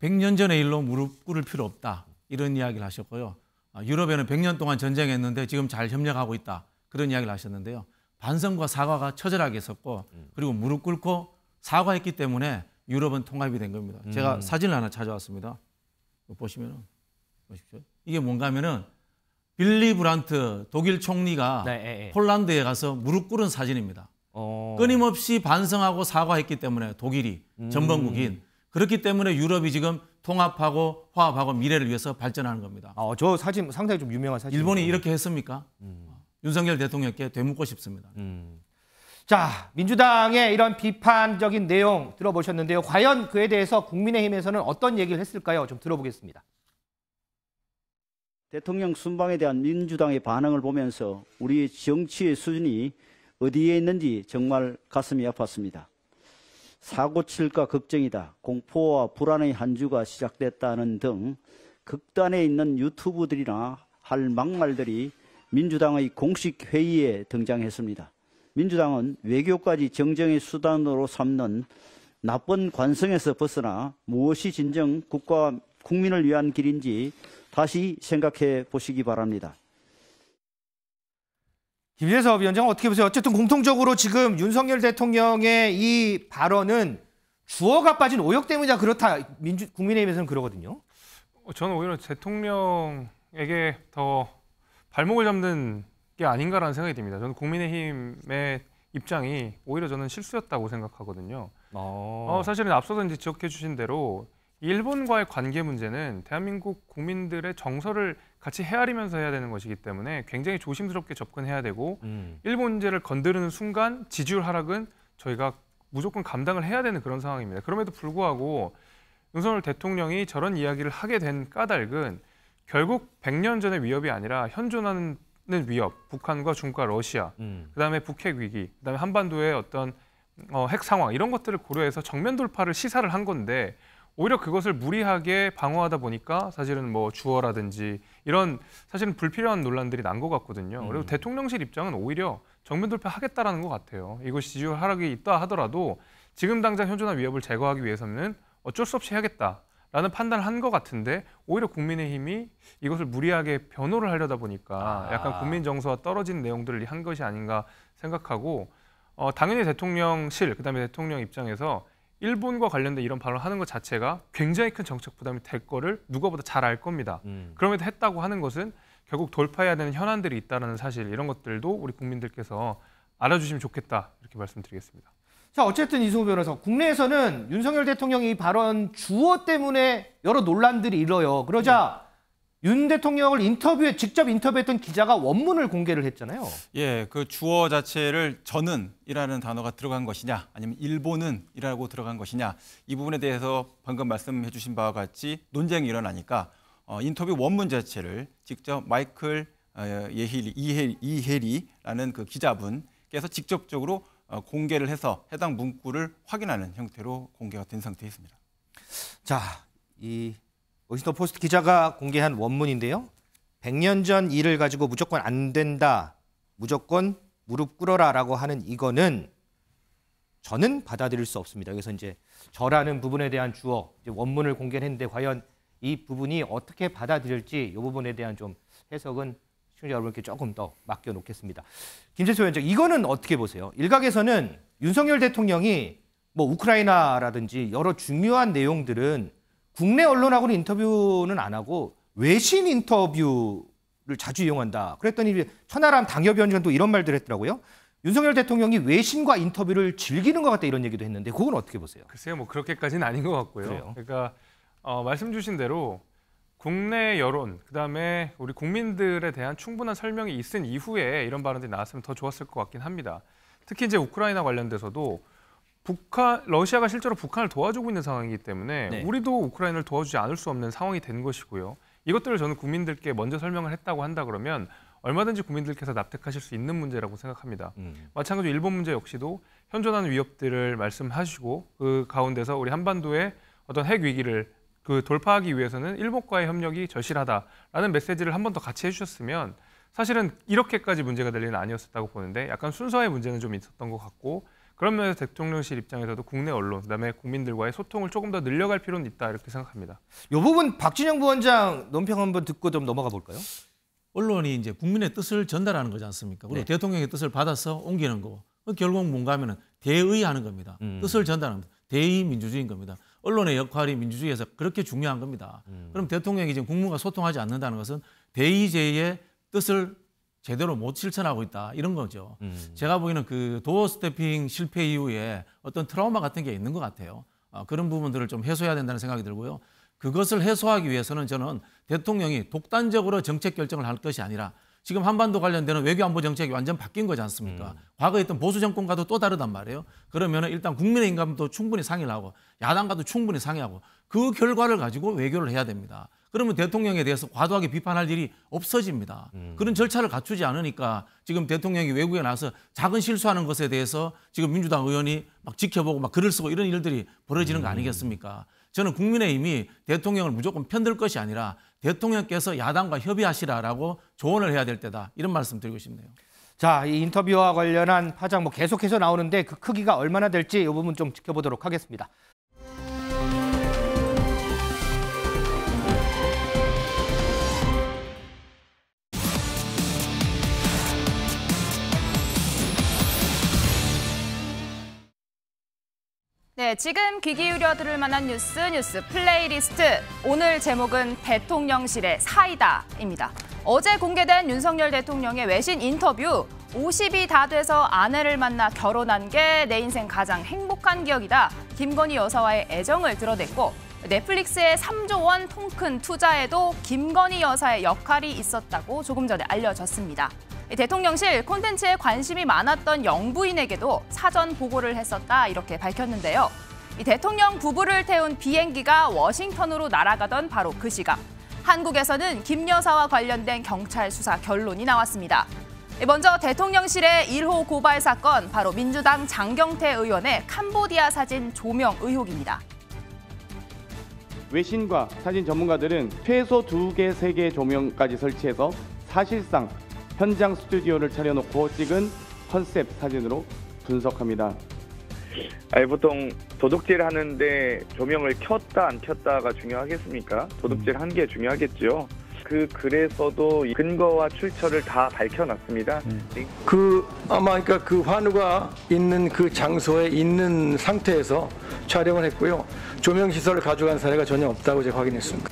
100년 전의 일로 무릎 꿇을 필요 없다. 이런 이야기를 하셨고요. 유럽에는 100년 동안 전쟁했는데 지금 잘 협력하고 있다. 그런 이야기를 하셨는데요. 반성과 사과가 처절하게 있었고 그리고 무릎 꿇고 사과했기 때문에 유럽은 통합이 된 겁니다. 제가 사진을 하나 찾아왔습니다. 보시면은 보십시오. 이게 뭔가 하면은 빌리 브란트 독일 총리가 폴란드에 가서 무릎 꿇은 사진입니다. 끊임없이 반성하고 사과했기 때문에 독일이 전범국인 그렇기 때문에 유럽이 지금 통합하고 화합하고 미래를 위해서 발전하는 겁니다. 저 사진 상당히 좀 유명한 사진. 일본이 이렇게 했습니까? 윤석열 대통령께 되묻고 싶습니다. 자, 민주당의 이런 비판적인 내용 들어보셨는데요. 과연 그에 대해서 국민의힘에서는 어떤 얘기를 했을까요? 좀 들어보겠습니다. 대통령 순방에 대한 민주당의 반응을 보면서 우리 정치의 수준이 어디에 있는지 정말 가슴이 아팠습니다. 사고 칠까 걱정이다, 공포와 불안의 한 주가 시작됐다는 등 극단에 있는 유튜브들이나 할 막말들이 민주당의 공식 회의에 등장했습니다. 민주당은 외교까지 정쟁의 수단으로 삼는 나쁜 관성에서 벗어나 무엇이 진정 국가와 국민을 위한 길인지 다시 생각해 보시기 바랍니다. 김재섭 위원장 어떻게 보세요? 어쨌든 공통적으로 지금 윤석열 대통령의 이 발언은 주어가 빠진 오역 때문이다 그렇다. 국민의힘에서는 그러거든요. 저는 오히려 대통령에게 더 발목을 잡는 게 아닌가라는 생각이 듭니다. 저는 국민의힘의 입장이 오히려 저는 실수였다고 생각하거든요. 사실은 앞서서 이제 지적해 주신 대로 일본과의 관계 문제는 대한민국 국민들의 정서를 같이 헤아리면서 해야 되는 것이기 때문에 굉장히 조심스럽게 접근해야 되고 일본 문제를 건드리는 순간 지지율 하락은 저희가 무조건 감당을 해야 되는 그런 상황입니다. 그럼에도 불구하고 윤석열 대통령이 저런 이야기를 하게 된 까닭은 결국 100년 전의 위협이 아니라 현존하는 위협, 북한과 중국과 러시아, 그다음에 북핵 위기, 그다음에 한반도의 어떤 핵 상황 이런 것들을 고려해서 정면 돌파를 시사를 한 건데 오히려 그것을 무리하게 방어하다 보니까 사실은 뭐 주어라든지 이런 사실은 불필요한 논란들이 난 것 같거든요. 그리고 대통령실 입장은 오히려 정면 돌파하겠다라는 것 같아요. 이것이 지지율 하락이 있다 하더라도 지금 당장 현존한 위협을 제거하기 위해서는 어쩔 수 없이 해야겠다라는 판단을 한 것 같은데 오히려 국민의힘이 이것을 무리하게 변호를 하려다 보니까 약간 국민 정서와 떨어진 내용들을 한 것이 아닌가 생각하고 당연히 대통령실 그다음에 대통령 입장에서 일본과 관련된 이런 발언을 하는 것 자체가 굉장히 큰 정책 부담이 될 거를 누구보다 잘 알 겁니다. 그럼에도 했다고 하는 것은 결국 돌파해야 되는 현안들이 있다는 사실 이런 것들도 우리 국민들께서 알아주시면 좋겠다 이렇게 말씀드리겠습니다. 자, 어쨌든 이승우 변호사, 국내에서는 윤석열 대통령이 이 발언 주어 때문에 여러 논란들이 일어요. 그러자 윤 대통령을 직접 인터뷰했던 기자가 원문을 공개를 했잖아요. 예, 그 주어 자체를 저는이라는 단어가 들어간 것이냐, 아니면 일본은이라고 들어간 것이냐, 이 부분에 대해서 방금 말씀해 주신 바와 같이 논쟁이 일어나니까 인터뷰 원문 자체를 직접 마이클 이해리라는 그 기자분께서 직접적으로 공개를 해서 해당 문구를 확인하는 형태로 공개가 된 상태에 있습니다. 자, 이 워싱턴 포스트 기자가 공개한 원문인데요. 100년 전 일을 가지고 무조건 안 된다, 무조건 무릎 꿇어라라고 하는 이거는 저는 받아들일 수 없습니다. 그래서 이제 저라는 부분에 대한 주어, 이제 원문을 공개했는데 과연 이 부분이 어떻게 받아들일지 이 부분에 대한 좀 해석은 시청자 여러분께 조금 더 맡겨놓겠습니다. 김재수 위원장, 이거는 어떻게 보세요? 일각에서는 윤석열 대통령이 뭐 우크라이나라든지 여러 중요한 내용들은 국내 언론하고는 인터뷰는 안 하고 외신 인터뷰를 자주 이용한다. 그랬더니 천하람 당협위원장도 이런 말들 했더라고요. 윤석열 대통령이 외신과 인터뷰를 즐기는 것 같다 이런 얘기도 했는데 그건 어떻게 보세요? 글쎄요, 뭐 그렇게까지는 아닌 것 같고요. 그래요? 그러니까 말씀 주신 대로 국내 여론, 그다음에 우리 국민들에 대한 충분한 설명이 있은 이후에 이런 발언들이 나왔으면 더 좋았을 것 같긴 합니다. 특히 이제 우크라이나 관련돼서도 러시아가 실제로 북한을 도와주고 있는 상황이기 때문에 네. 우리도 우크라이나를 도와주지 않을 수 없는 상황이 된 것이고요. 이것들을 저는 국민들께 먼저 설명을 했다고 한다 그러면 얼마든지 국민들께서 납득하실 수 있는 문제라고 생각합니다. 마찬가지로 일본 문제 역시도 현존하는 위협들을 말씀하시고 그 가운데서 우리 한반도의 어떤 핵 위기를 돌파하기 위해서는 일본과의 협력이 절실하다라는 메시지를 한 번 더 같이 해주셨으면 사실은 이렇게까지 문제가 될 일은 아니었다고 보는데 약간 순서의 문제는 좀 있었던 것 같고 그런 면에서 대통령실 입장에서도 국내 언론, 그다음에 국민들과의 소통을 조금 더 늘려갈 필요는 있다 이렇게 생각합니다. 이 부분 박진영 부원장 논평 한번 듣고 좀 넘어가 볼까요? 언론이 이제 국민의 뜻을 전달하는 거지 않습니까? 그리고 네. 대통령의 뜻을 받아서 옮기는 거고 결국 뭔가 하면은 대의하는 겁니다. 뜻을 전달하는 겁니다. 대의 민주주의인 겁니다. 언론의 역할이 민주주의에서 그렇게 중요한 겁니다. 그럼 대통령이 지금 국민과 소통하지 않는다는 것은 대의제의 뜻을 제대로 못 실천하고 있다 이런 거죠. 제가 보기에는 그 도어 스태핑 실패 이후에 어떤 트라우마 같은 게 있는 것 같아요. 그런 부분들을 좀 해소해야 된다는 생각이 들고요. 그것을 해소하기 위해서는 저는 대통령이 독단적으로 정책 결정을 할 것이 아니라 지금 한반도 관련되는 외교안보 정책이 완전 바뀐 거지 않습니까? 과거에 있던 보수 정권과도 또 다르단 말이에요. 그러면 일단 국민의힘과도 충분히 상의를 하고 야당과도 충분히 상의하고 그 결과를 가지고 외교를 해야 됩니다. 그러면 대통령에 대해서 과도하게 비판할 일이 없어집니다. 그런 절차를 갖추지 않으니까 지금 대통령이 외국에 나서 작은 실수하는 것에 대해서 지금 민주당 의원이 막 지켜보고 막 글을 쓰고 이런 일들이 벌어지는 거 아니겠습니까? 저는 국민의힘이 대통령을 무조건 편들 것이 아니라 대통령께서 야당과 협의하시라라고 조언을 해야 될 때다. 이런 말씀 드리고 싶네요. 자, 이 인터뷰와 관련한 파장 뭐 계속해서 나오는데 그 크기가 얼마나 될지 이 부분 좀 지켜보도록 하겠습니다. 네, 지금 귀 기울여 들을 만한 뉴스 플레이리스트. 오늘 제목은 대통령실의 사이다입니다. 어제 공개된 윤석열 대통령의 외신 인터뷰. 50이 다 돼서 아내를 만나 결혼한 게 내 인생 가장 행복한 기억이다. 김건희 여사와의 애정을 드러냈고 넷플릭스의 3조 원 통큰 투자에도 김건희 여사의 역할이 있었다고 조금 전에 알려졌습니다. 대통령실 콘텐츠에 관심이 많았던 영부인에게도 사전 보고를 했었다 이렇게 밝혔는데요. 이 대통령 부부를 태운 비행기가 워싱턴으로 날아가던 바로 그 시각. 한국에서는 김 여사와 관련된 경찰 수사 결론이 나왔습니다. 먼저 대통령실의 1호 고발 사건, 바로 민주당 장경태 의원의 캄보디아 사진 조명 의혹입니다. 외신과 사진 전문가들은 최소 2개, 3개 조명까지 설치해서 사실상 현장 스튜디오를 차려놓고 찍은 컨셉 사진으로 분석합니다. 보통 도둑질 하는데 조명을 켰다 안 켰다가 중요하겠습니까? 도둑질 한 게 중요하겠죠. 그 글에서도 근거와 출처를 다 밝혀놨습니다. 아마 그러니까 그 환우가 있는 그 장소에 있는 상태에서 촬영을 했고요. 조명 시설을 가져간 사례가 전혀 없다고 제가 확인했습니다.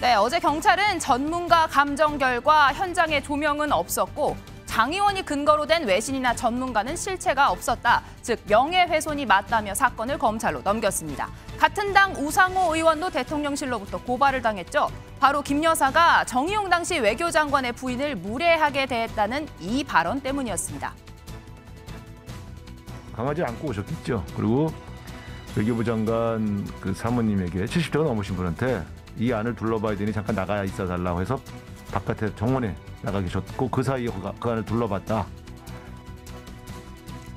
네, 어제 경찰은 전문가 감정 결과 현장에 조명은 없었고 장 의원이 근거로 된 외신이나 전문가는 실체가 없었다. 즉 명예훼손이 맞다며 사건을 검찰로 넘겼습니다. 같은 당 우상호 의원도 대통령실로부터 고발을 당했죠. 바로 김 여사가 정의용 당시 외교장관의 부인을 무례하게 대했다는 이 발언 때문이었습니다. 강하지 않고 오셨겠죠. 그리고 외교부 장관 그 사모님에게 70대가 넘으신 분한테 이 안을 둘러봐야 되니 잠깐 나가 있어 달라고 해서 바깥에 정원에 나가 계셨고 그 사이에 그 안을 둘러봤다.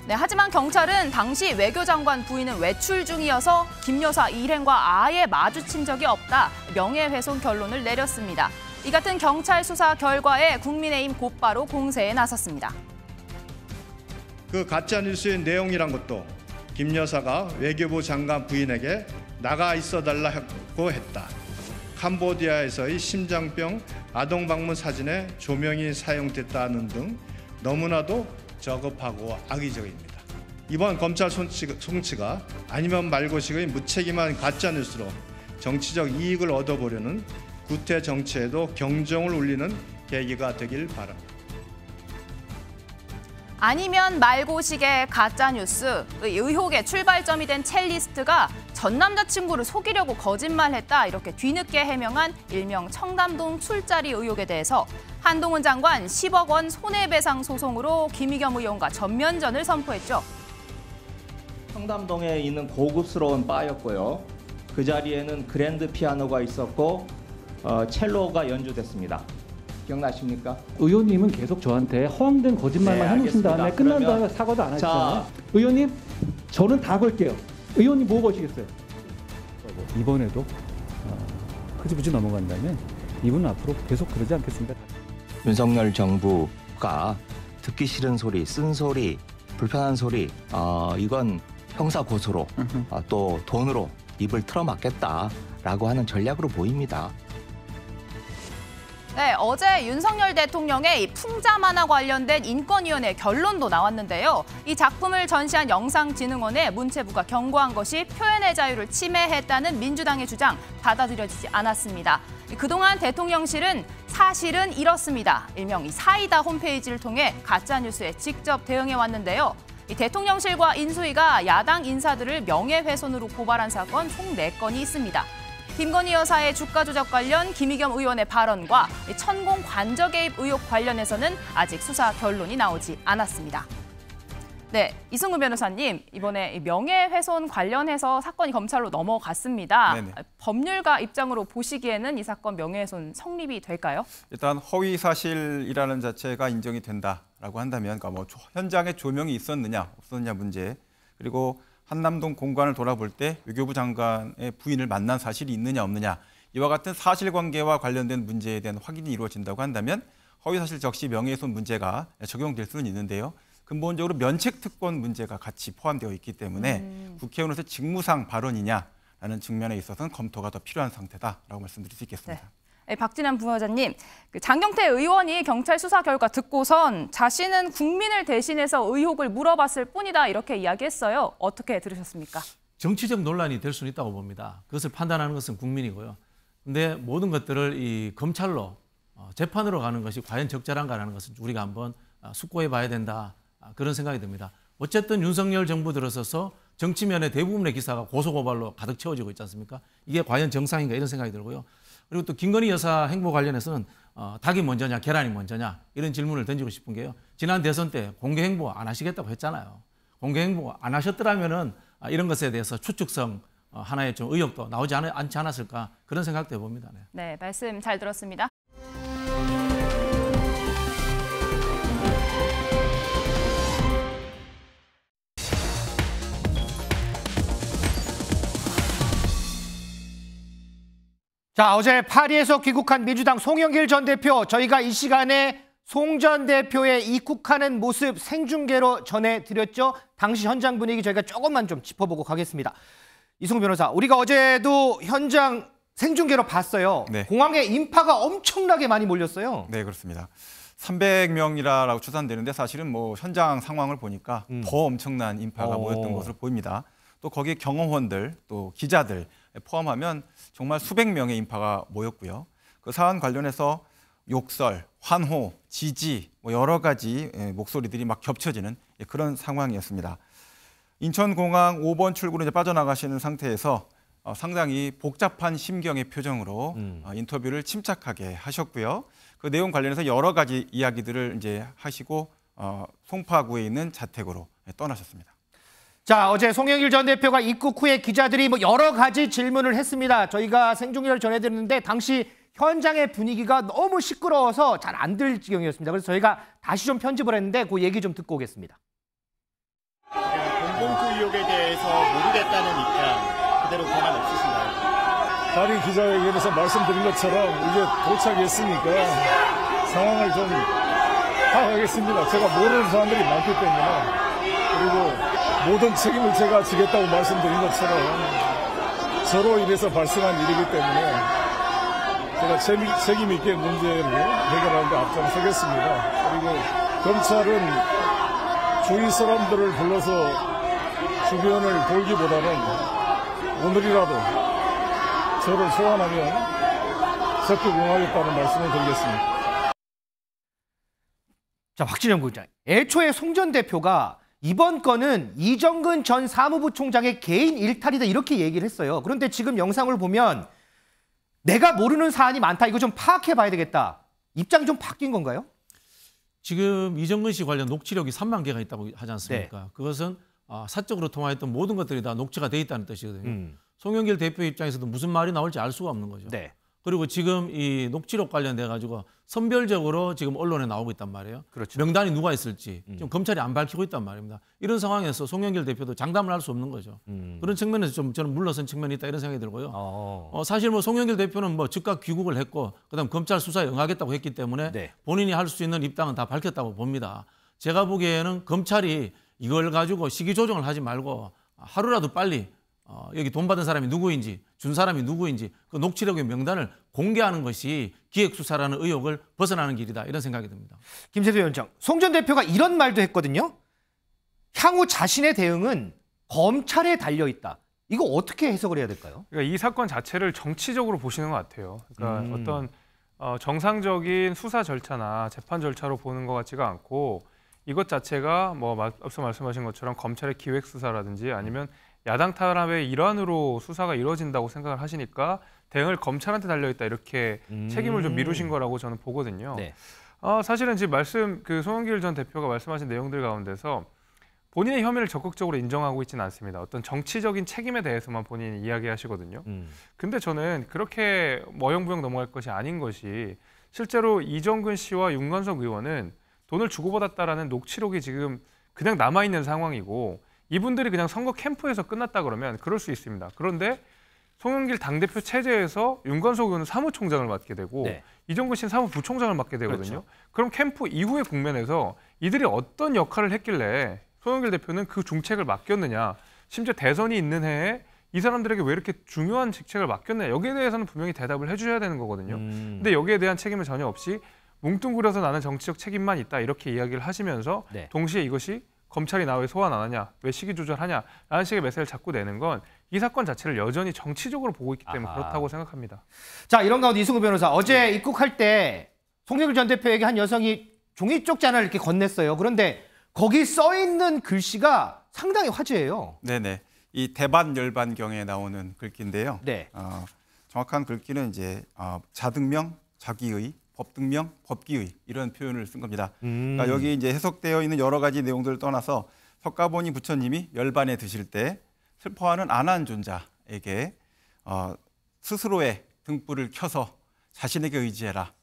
네, 하지만 경찰은 당시 외교장관 부인은 외출 중이어서 김 여사 일행과 아예 마주친 적이 없다. 명예훼손 결론을 내렸습니다. 이 같은 경찰 수사 결과에 국민의힘 곧바로 공세에 나섰습니다. 그 가짜뉴스의 내용이란 것도 김 여사가 외교부 장관 부인에게 나가 있어달라고 했다. 캄보디아에서의 심장병 아동 방문 사진에 조명이 사용됐다는 등 너무나도 저급하고 악의적입니다. 이번 검찰 송치가 아니면 말고식의 무책임한 가짜뉴스로 정치적 이익을 얻어보려는 구태 정치에도 경종을 울리는 계기가 되길 바랍니다. 아니면 말고식의 가짜뉴스, 의혹의 출발점이 된 첼리스트가 전 남자친구를 속이려고 거짓말했다 이렇게 뒤늦게 해명한 일명 청담동 술자리 의혹에 대해서 한동훈 장관 10억 원 손해배상 소송으로 김의겸 의원과 전면전을 선포했죠. 청담동에 있는 고급스러운 바였고요. 그 자리에는 그랜드 피아노가 있었고 첼로가 연주됐습니다. 기억나십니까? 의원님은 계속 저한테 허황된 거짓말만 해놓으신 다음에 끝난 다음에 사과도 안 하시잖아요. 의원님, 저는 다 걸게요. 의원님 뭐 거시겠어요? 이번에도 흐지부지 넘어간다면 이분은 앞으로 계속 그러지 않겠습니다. 윤석열 정부가 듣기 싫은 소리, 쓴소리, 불편한 소리, 이건 형사 고소로 또 돈으로 입을 틀어막겠다라고 하는 전략으로 보입니다. 네, 어제 윤석열 대통령의 이 풍자 만화 관련된 인권위원회 결론도 나왔는데요. 이 작품을 전시한 영상진흥원에 문체부가 경고한 것이 표현의 자유를 침해했다는 민주당의 주장 받아들여지지 않았습니다. 그동안 대통령실은 사실은 이렇습니다. 일명 이 사이다 홈페이지를 통해 가짜뉴스에 직접 대응해 왔는데요. 이 대통령실과 인수위가 야당 인사들을 명예훼손으로 고발한 사건 총 4건이 있습니다. 김건희 여사의 주가 조작 관련 김의겸 의원의 발언과 천공 관저 개입 의혹 관련해서는 아직 수사 결론이 나오지 않았습니다. 네, 이승우 변호사님, 이번에 명예훼손 관련해서 사건이 검찰로 넘어갔습니다. 네네. 법률가 입장으로 보시기에는 이 사건 명예훼손 성립이 될까요? 일단 허위 사실이라는 자체가 인정이 된다라고 한다면, 그러니까 뭐 현장에 조명이 있었느냐 없었느냐 문제, 그리고 한남동 공간을 돌아볼 때 외교부 장관의 부인을 만난 사실이 있느냐 없느냐, 이와 같은 사실관계와 관련된 문제에 대한 확인이 이루어진다고 한다면 허위사실 적시 명예훼손 문제가 적용될 수는 있는데요. 근본적으로 면책특권 문제가 같이 포함되어 있기 때문에 국회의원으로서 직무상 발언이냐라는 측면에 있어서는 검토가 더 필요한 상태다라고 말씀드릴 수 있겠습니다. 네, 박진환 부회장님, 장경태 의원이 경찰 수사 결과 듣고선 자신은 국민을 대신해서 의혹을 물어봤을 뿐이다 이렇게 이야기했어요. 어떻게 들으셨습니까? 정치적 논란이 될 수는 있다고 봅니다. 그것을 판단하는 것은 국민이고요. 그런데 모든 것들을 이 검찰로 재판으로 가는 것이 과연 적절한가라는 것은 우리가 한번 숙고해 봐야 된다, 그런 생각이 듭니다. 어쨌든 윤석열 정부 들어서서 정치면의 대부분의 기사가 고소고발로 가득 채워지고 있지 않습니까? 이게 과연 정상인가 이런 생각이 들고요. 그리고 또 김건희 여사 행보 관련해서는 닭이 먼저냐 계란이 먼저냐 이런 질문을 던지고 싶은 게요. 지난 대선 때 공개 행보 안 하시겠다고 했잖아요. 공개 행보 안 하셨더라면은 이런 것에 대해서 추측성 하나의 좀 의혹도 나오지 않지 않았을까, 그런 생각도 해봅니다. 네, 말씀 잘 들었습니다. 자, 어제 파리에서 귀국한 민주당 송영길 전 대표, 저희가 이 시간에 송 전 대표의 입국하는 모습 생중계로 전해드렸죠. 당시 현장 분위기 저희가 조금만 좀 짚어보고 가겠습니다. 이승우 변호사, 우리가 어제도 현장 생중계로 봤어요. 네. 공항에 인파가 엄청나게 많이 몰렸어요. 네, 그렇습니다. 300명이라고 추산되는데 사실은 뭐 현장 상황을 보니까 더 엄청난 인파가 모였던 것으로 보입니다. 또 거기에 경호원들, 또 기자들 포함하면 정말 수백 명의 인파가 모였고요. 그 사안 관련해서 욕설, 환호, 지지, 뭐 여러 가지 목소리들이 막 겹쳐지는 그런 상황이었습니다. 인천공항 5번 출구로 이제 빠져나가시는 상태에서 상당히 복잡한 심경의 표정으로 인터뷰를 침착하게 하셨고요. 그 내용 관련해서 여러 가지 이야기들을 이제 하시고 송파구에 있는 자택으로 떠나셨습니다. 자, 어제 송영길 전 대표가 입국 후에 기자들이 뭐 여러 가지 질문을 했습니다. 저희가 생중계를 전해드렸는데 당시 현장의 분위기가 너무 시끄러워서 잘 안 들 지경이었습니다. 그래서 저희가 다시 좀 편집을 했는데 그 얘기 좀 듣고 오겠습니다. 공공구 의혹에 대해서 모르겠다는 입장 그대로 변함 없으신가요? 파리 기자회견에서 말씀드린 것처럼 이제 도착했으니까 상황을 좀 파악하겠습니다. 제가 모르는 사람들이 많기 때문에, 그리고 모든 책임을 제가 지겠다고 말씀드린 것처럼 저로 인해서 발생한 일이기 때문에 제가 책임 있게 문제를 해결하는 데 앞장서겠습니다. 그리고 검찰은 주위 사람들을 불러서 주변을 돌기보다는 오늘이라도 저를 소환하면 적극 응하겠다는 말씀을 드리겠습니다. 자, 박진영 부장. 애초에 송 전 대표가 이번 건은 이정근 전 사무부총장의 개인 일탈이다 이렇게 얘기를 했어요. 그런데 지금 영상을 보면 내가 모르는 사안이 많다. 이거 좀 파악해 봐야 되겠다. 입장이 좀 바뀐 건가요? 지금 이정근 씨 관련 녹취록이 3만 개가 있다고 하지 않습니까? 네. 그것은 사적으로 통화했던 모든 것들이 다 녹취가 돼 있다는 뜻이거든요. 송영길 대표 입장에서도 무슨 말이 나올지 알 수가 없는 거죠. 네. 그리고 지금 이 녹취록 관련돼 가지고 선별적으로 지금 언론에 나오고 있단 말이에요. 그렇죠. 명단이 누가 있을지 지금 검찰이 안 밝히고 있단 말입니다. 이런 상황에서 송영길 대표도 장담을 할 수 없는 거죠. 그런 측면에서 좀 저는 물러선 측면이 있다 이런 생각이 들고요. 사실 뭐 송영길 대표는 뭐 즉각 귀국을 했고 그다음 검찰 수사에 응하겠다고 했기 때문에 네. 본인이 할 수 있는 입당은 다 밝혔다고 봅니다. 제가 보기에는 검찰이 이걸 가지고 시기 조정을 하지 말고 하루라도 빨리 여기 돈 받은 사람이 누구인지 준 사람이 누구인지 그 녹취록의 명단을 공개하는 것이 기획수사라는 의혹을 벗어나는 길이다 이런 생각이 듭니다. 김세도 위원장, 송 전 대표가 이런 말도 했거든요. 향후 자신의 대응은 검찰에 달려있다. 이거 어떻게 해석을 해야 될까요? 그러니까 이 사건 자체를 정치적으로 보시는 것 같아요. 그러니까 어떤 정상적인 수사 절차나 재판 절차로 보는 것 같지가 않고 이것 자체가 뭐 앞서 말씀하신 것처럼 검찰의 기획수사라든지 아니면 야당 탄압의 일환으로 수사가 이루어진다고 생각을 하시니까 대응을 검찰한테 달려있다 이렇게 책임을 좀 미루신 거라고 저는 보거든요. 네. 사실은 지금 송영길 전 대표가 말씀하신 내용들 가운데서 본인의 혐의를 적극적으로 인정하고 있지는 않습니다. 어떤 정치적인 책임에 대해서만 본인이 이야기하시거든요. 근데 저는 그렇게 어영부영 넘어갈 것이 아닌 것이 실제로 이정근 씨와 윤건석 의원은 돈을 주고받았다라는 녹취록이 지금 그냥 남아있는 상황이고 이분들이 그냥 선거 캠프에서 끝났다 그러면 그럴 수 있습니다. 그런데 송영길 당대표 체제에서 윤건석 의원은 사무총장을 맡게 되고 네. 이정근 씨는 사무부총장을 맡게 되거든요. 그렇죠. 그럼 캠프 이후의 국면에서 이들이 어떤 역할을 했길래 송영길 대표는 그 중책을 맡겼느냐. 심지어 대선이 있는 해에 이 사람들에게 왜 이렇게 중요한 직책을 맡겼느냐. 여기에 대해서는 분명히 대답을 해주셔야 되는 거거든요. 근데 여기에 대한 책임은 전혀 없이 뭉뚱그려서 나는 정치적 책임만 있다 이렇게 이야기를 하시면서 네. 동시에 이것이 검찰이 나 왜 소환 안 하냐, 왜 시기 조절하냐라는 식의 메시지를 자꾸 내는 건 이 사건 자체를 여전히 정치적으로 보고 있기 때문에 그렇다고 생각합니다. 자, 이런 가운데 이승우 변호사, 어제 입국할 때 송영길 전 대표에게 한 여성이 종이 쪽지 하나를 이렇게 건넸어요. 그런데 거기 써 있는 글씨가 상당히 화제예요. 네네. 이 대반 열반경에 나오는 글귀인데요. 네. 정확한 글귀는 이제 자등명, 자기의, 법등명, 법기의 이런 표현을 쓴 겁니다. 그러니까 여기 이제 해석되어 있는 여러 가지 내용들을 떠나서 석가모니 부처님이 열반에 드실 때 슬퍼하는 안한존자에게 스스로의 등불을 켜서 자신에게 의지해라.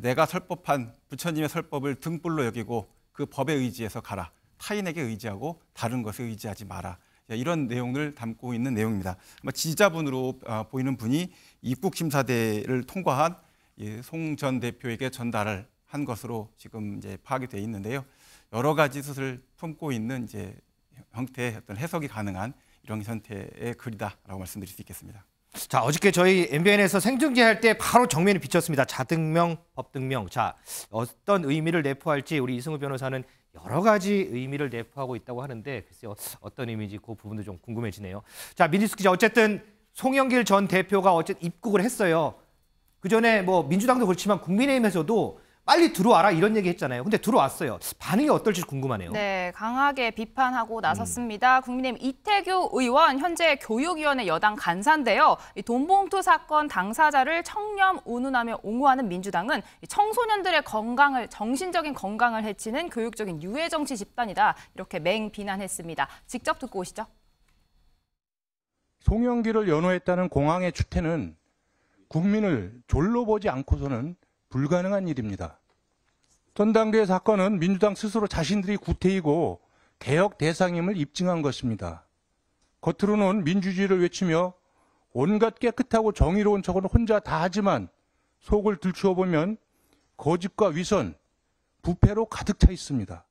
내가 설법한 부처님의 설법을 등불로 여기고 그 법에 의지해서 가라. 타인에게 의지하고 다른 것에 의지하지 마라. 이런 내용을 담고 있는 내용입니다. 지지자분으로 보이는 분이 입국심사대를 통과한 송 전 대표에게 전달을 한 것으로 지금 이제 파악이 돼 있는데요. 여러 가지 뜻을 품고 있는 이제 형태의 어떤 해석이 가능한 이런 형태의 글이다라고 말씀드릴 수 있겠습니다. 자, 어저께 저희 MBN에서 생중계할 때 바로 정면에 비쳤습니다. 자등명, 법등명. 자, 어떤 의미를 내포할지 우리 이승우 변호사는 여러 가지 의미를 내포하고 있다고 하는데 글쎄요, 어떤 의미인지 그 부분도 좀 궁금해지네요. 자, 민지수 기자, 어쨌든 송영길 전 대표가 어쨌든 입국을 했어요. 그 전에 뭐 민주당도 그렇지만 국민의힘에서도 빨리 들어와라 이런 얘기 했잖아요. 근데 들어왔어요. 반응이 어떨지 궁금하네요. 네, 강하게 비판하고 나섰습니다. 국민의힘 이태규 의원, 현재 교육위원회 여당 간사인데요. 이 돈봉투 사건 당사자를 청렴 운운하며 옹호하는 민주당은 청소년들의 건강을, 정신적인 건강을 해치는 교육적인 유해 정치 집단이다. 이렇게 맹비난했습니다. 직접 듣고 오시죠. 송영길을 연호했다는 공항의 추태는 국민을 졸로 보지 않고서는 불가능한 일입니다. 전당대회 사건은 민주당 스스로 자신들이 구태이고 개혁 대상임을 입증한 것입니다. 겉으로는 민주주의를 외치며 온갖 깨끗하고 정의로운 척은 혼자 다 하지만 속을 들추어보면 거짓과 위선, 부패로 가득 차 있습니다.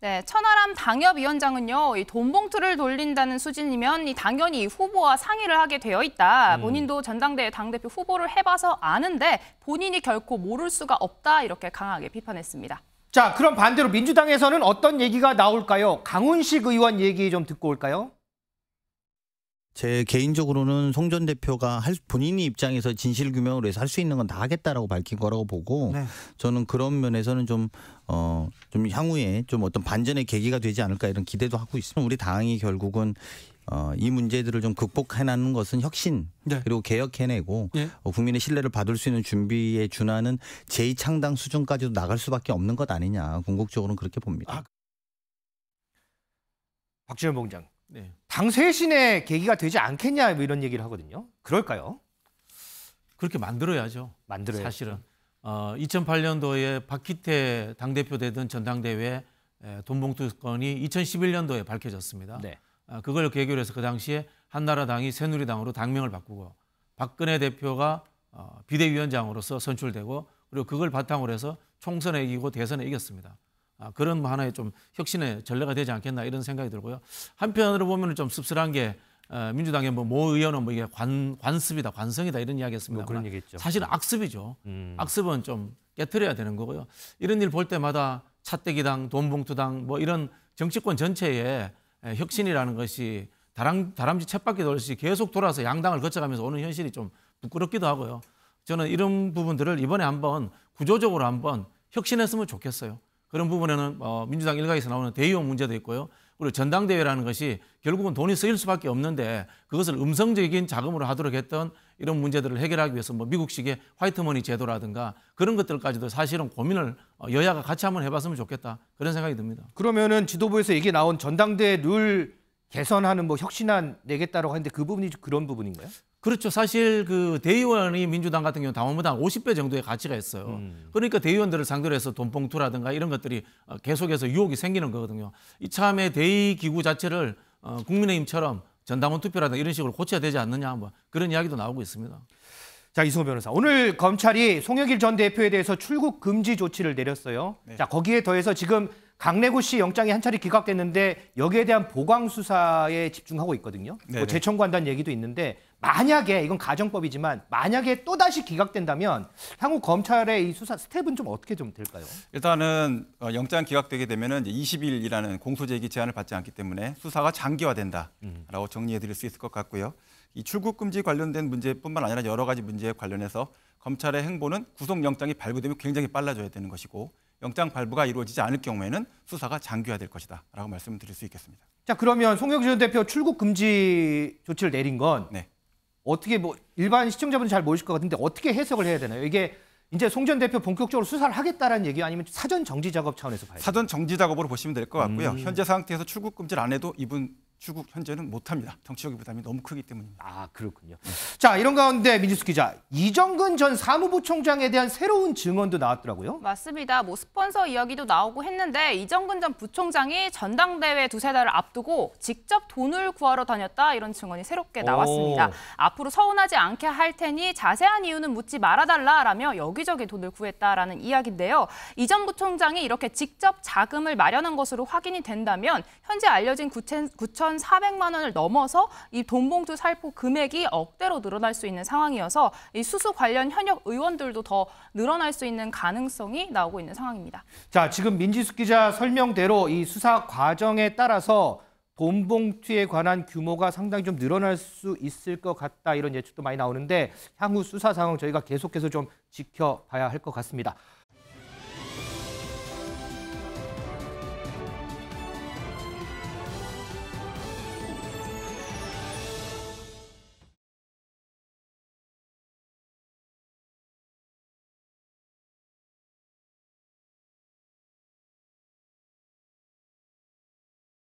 네, 천하람 당협위원장은요, 이 돈봉투를 돌린다는 수준이면 당연히 후보와 상의를 하게 되어 있다. 본인도 전당대회 당대표 후보를 해봐서 아는데 본인이 결코 모를 수가 없다. 이렇게 강하게 비판했습니다. 자, 그럼 반대로 민주당에서는 어떤 얘기가 나올까요? 강훈식 의원 얘기 좀 듣고 올까요? 제 개인적으로는 송 전 대표가 본인이 입장에서 진실규명을 위해서 할 수 있는 건 다 하겠다라고 밝힌 거라고 보고 네. 저는 그런 면에서는 좀 향후에 좀 어떤 반전의 계기가 되지 않을까 이런 기대도 하고 있습니다. 우리 당이 결국은 이 문제들을 좀 극복해내는 것은 혁신 네. 그리고 개혁해내고 네. 국민의 신뢰를 받을 수 있는 준비에 준하는 제2창당 수준까지도 나갈 수밖에 없는 것 아니냐. 궁극적으로는 그렇게 봅니다. 박지원 본부장. 네. 당 쇄신의 계기가 되지 않겠냐 뭐 이런 얘기를 하거든요. 그럴까요? 그렇게 만들어야죠. 사실은 2008년도에 박희태 당대표 되던 전당대회 돈봉투 건이 2011년도에 밝혀졌습니다. 네. 그걸 계기로 해서 그 당시에 한나라당이 새누리당으로 당명을 바꾸고 박근혜 대표가 비대위원장으로서 선출되고 그리고 그걸 바탕으로 해서 총선에 이기고 대선에 이겼습니다. 그런 하나의 좀 혁신의 전례가 되지 않겠나 이런 생각이 들고요. 한편으로 보면 좀 씁쓸한 게 민주당의 모 의원은 이게 관습이다, 관성이다 이런 이야기했습니다. 그런 얘기했죠. 사실은 악습이죠. 악습은 좀 깨트려야 되는 거고요. 이런 일 볼 때마다 차떼기당, 돈봉투당 뭐 이런 정치권 전체에 혁신이라는 것이 다람쥐 쳇바퀴 돌듯이 계속 돌아서 양당을 거쳐가면서 오는 현실이 좀 부끄럽기도 하고요. 저는 이런 부분들을 이번에 한번 구조적으로 한번 혁신했으면 좋겠어요. 그런 부분에는 민주당 일각에서 나오는 대의원 문제도 있고요. 그리고 전당대회라는 것이 결국은 돈이 쓰일 수밖에 없는데 그것을 음성적인 자금으로 하도록 했던 이런 문제들을 해결하기 위해서 뭐 미국식의 화이트머니 제도라든가 그런 것들까지도 사실은 고민을 여야가 같이 한번 해봤으면 좋겠다. 그런 생각이 듭니다. 그러면은 지도부에서 얘기 나온 전당대회 룰 개선하는 뭐 혁신안 내겠다라고 하는데 그 부분이 그런 부분인가요? 그렇죠. 사실 그 대의원이 민주당 같은 경우 당원보다 한 50배 정도의 가치가 있어요. 그러니까 대의원들을 상대로 해서 돈봉투라든가 이런 것들이 계속해서 유혹이 생기는 거거든요. 이참에 대의기구 자체를 국민의힘처럼 전당원 투표라든가 이런 식으로 고쳐야 되지 않느냐 뭐 그런 이야기도 나오고 있습니다. 자, 이승우 변호사. 오늘 검찰이 송영길 전 대표에 대해서 출국 금지 조치를 내렸어요. 네. 자, 거기에 더해서 지금 강래구 씨 영장이 한 차례 기각됐는데 여기에 대한 보강 수사에 집중하고 있거든요. 뭐 재청구한다는 얘기도 있는데 만약에 이건 가정법이지만 만약에 또다시 기각된다면 향후 검찰의 이 수사 스텝은 좀 어떻게 좀 될까요? 일단은 영장 기각되게 되면은 이제 20일이라는 공소제기 제한을 받지 않기 때문에 수사가 장기화된다라고 정리해드릴 수 있을 것 같고요. 이 출국 금지 관련된 문제뿐만 아니라 여러 가지 문제에 관련해서 검찰의 행보는 구속영장이 발부되면 굉장히 빨라져야 되는 것이고 영장 발부가 이루어지지 않을 경우에는 수사가 장기화될 것이다라고 말씀을 드릴 수 있겠습니다. 자, 그러면 송영길 전 대표 출국 금지 조치를 내린 건 어떻게 뭐 일반 시청자분들 잘 모르실 것 같은데 어떻게 해석을 해야 되나요? 이게 이제 송 전 대표 본격적으로 수사를 하겠다라는 얘기 아니면 사전 정지 작업 차원에서 봐야 돼요? 사전 정지 작업으로 보시면 될 것 같고요. 현재 상태에서 출국 금지를 안 해도 이분 추국 현재는 못합니다. 정치적인 부담이 너무 크기 때문입니다. 아, 그렇군요. 자, 이런 가운데 민주숙 기자, 이정근 전 사무부총장에 대한 새로운 증언도 나왔더라고요. 맞습니다. 뭐 스폰서 이야기도 나오고 했는데 이정근 전 부총장이 전당대회 두세 달을 앞두고 직접 돈을 구하러 다녔다 이런 증언이 새롭게 나왔습니다. 앞으로 서운하지 않게 할 테니 자세한 이유는 묻지 말아달라라며 여기저기 돈을 구했다라는 이야기인데요. 이 전 부총장이 이렇게 직접 자금을 마련한 것으로 확인이 된다면 현재 알려진 9,400만 원을 넘어서 이 돈봉투 살포 금액이 억대로 늘어날 수 있는 상황이어서 이 수수 관련 현역 의원들도 더 늘어날 수 있는 가능성이 나오고 있는 상황입니다. 자, 지금 민지숙 기자 설명대로 이 수사 과정에 따라서 돈봉투에 관한 규모가 상당히 좀 늘어날 수 있을 것 같다 이런 예측도 많이 나오는데 향후 수사 상황 저희가 계속해서 좀 지켜봐야 할 것 같습니다.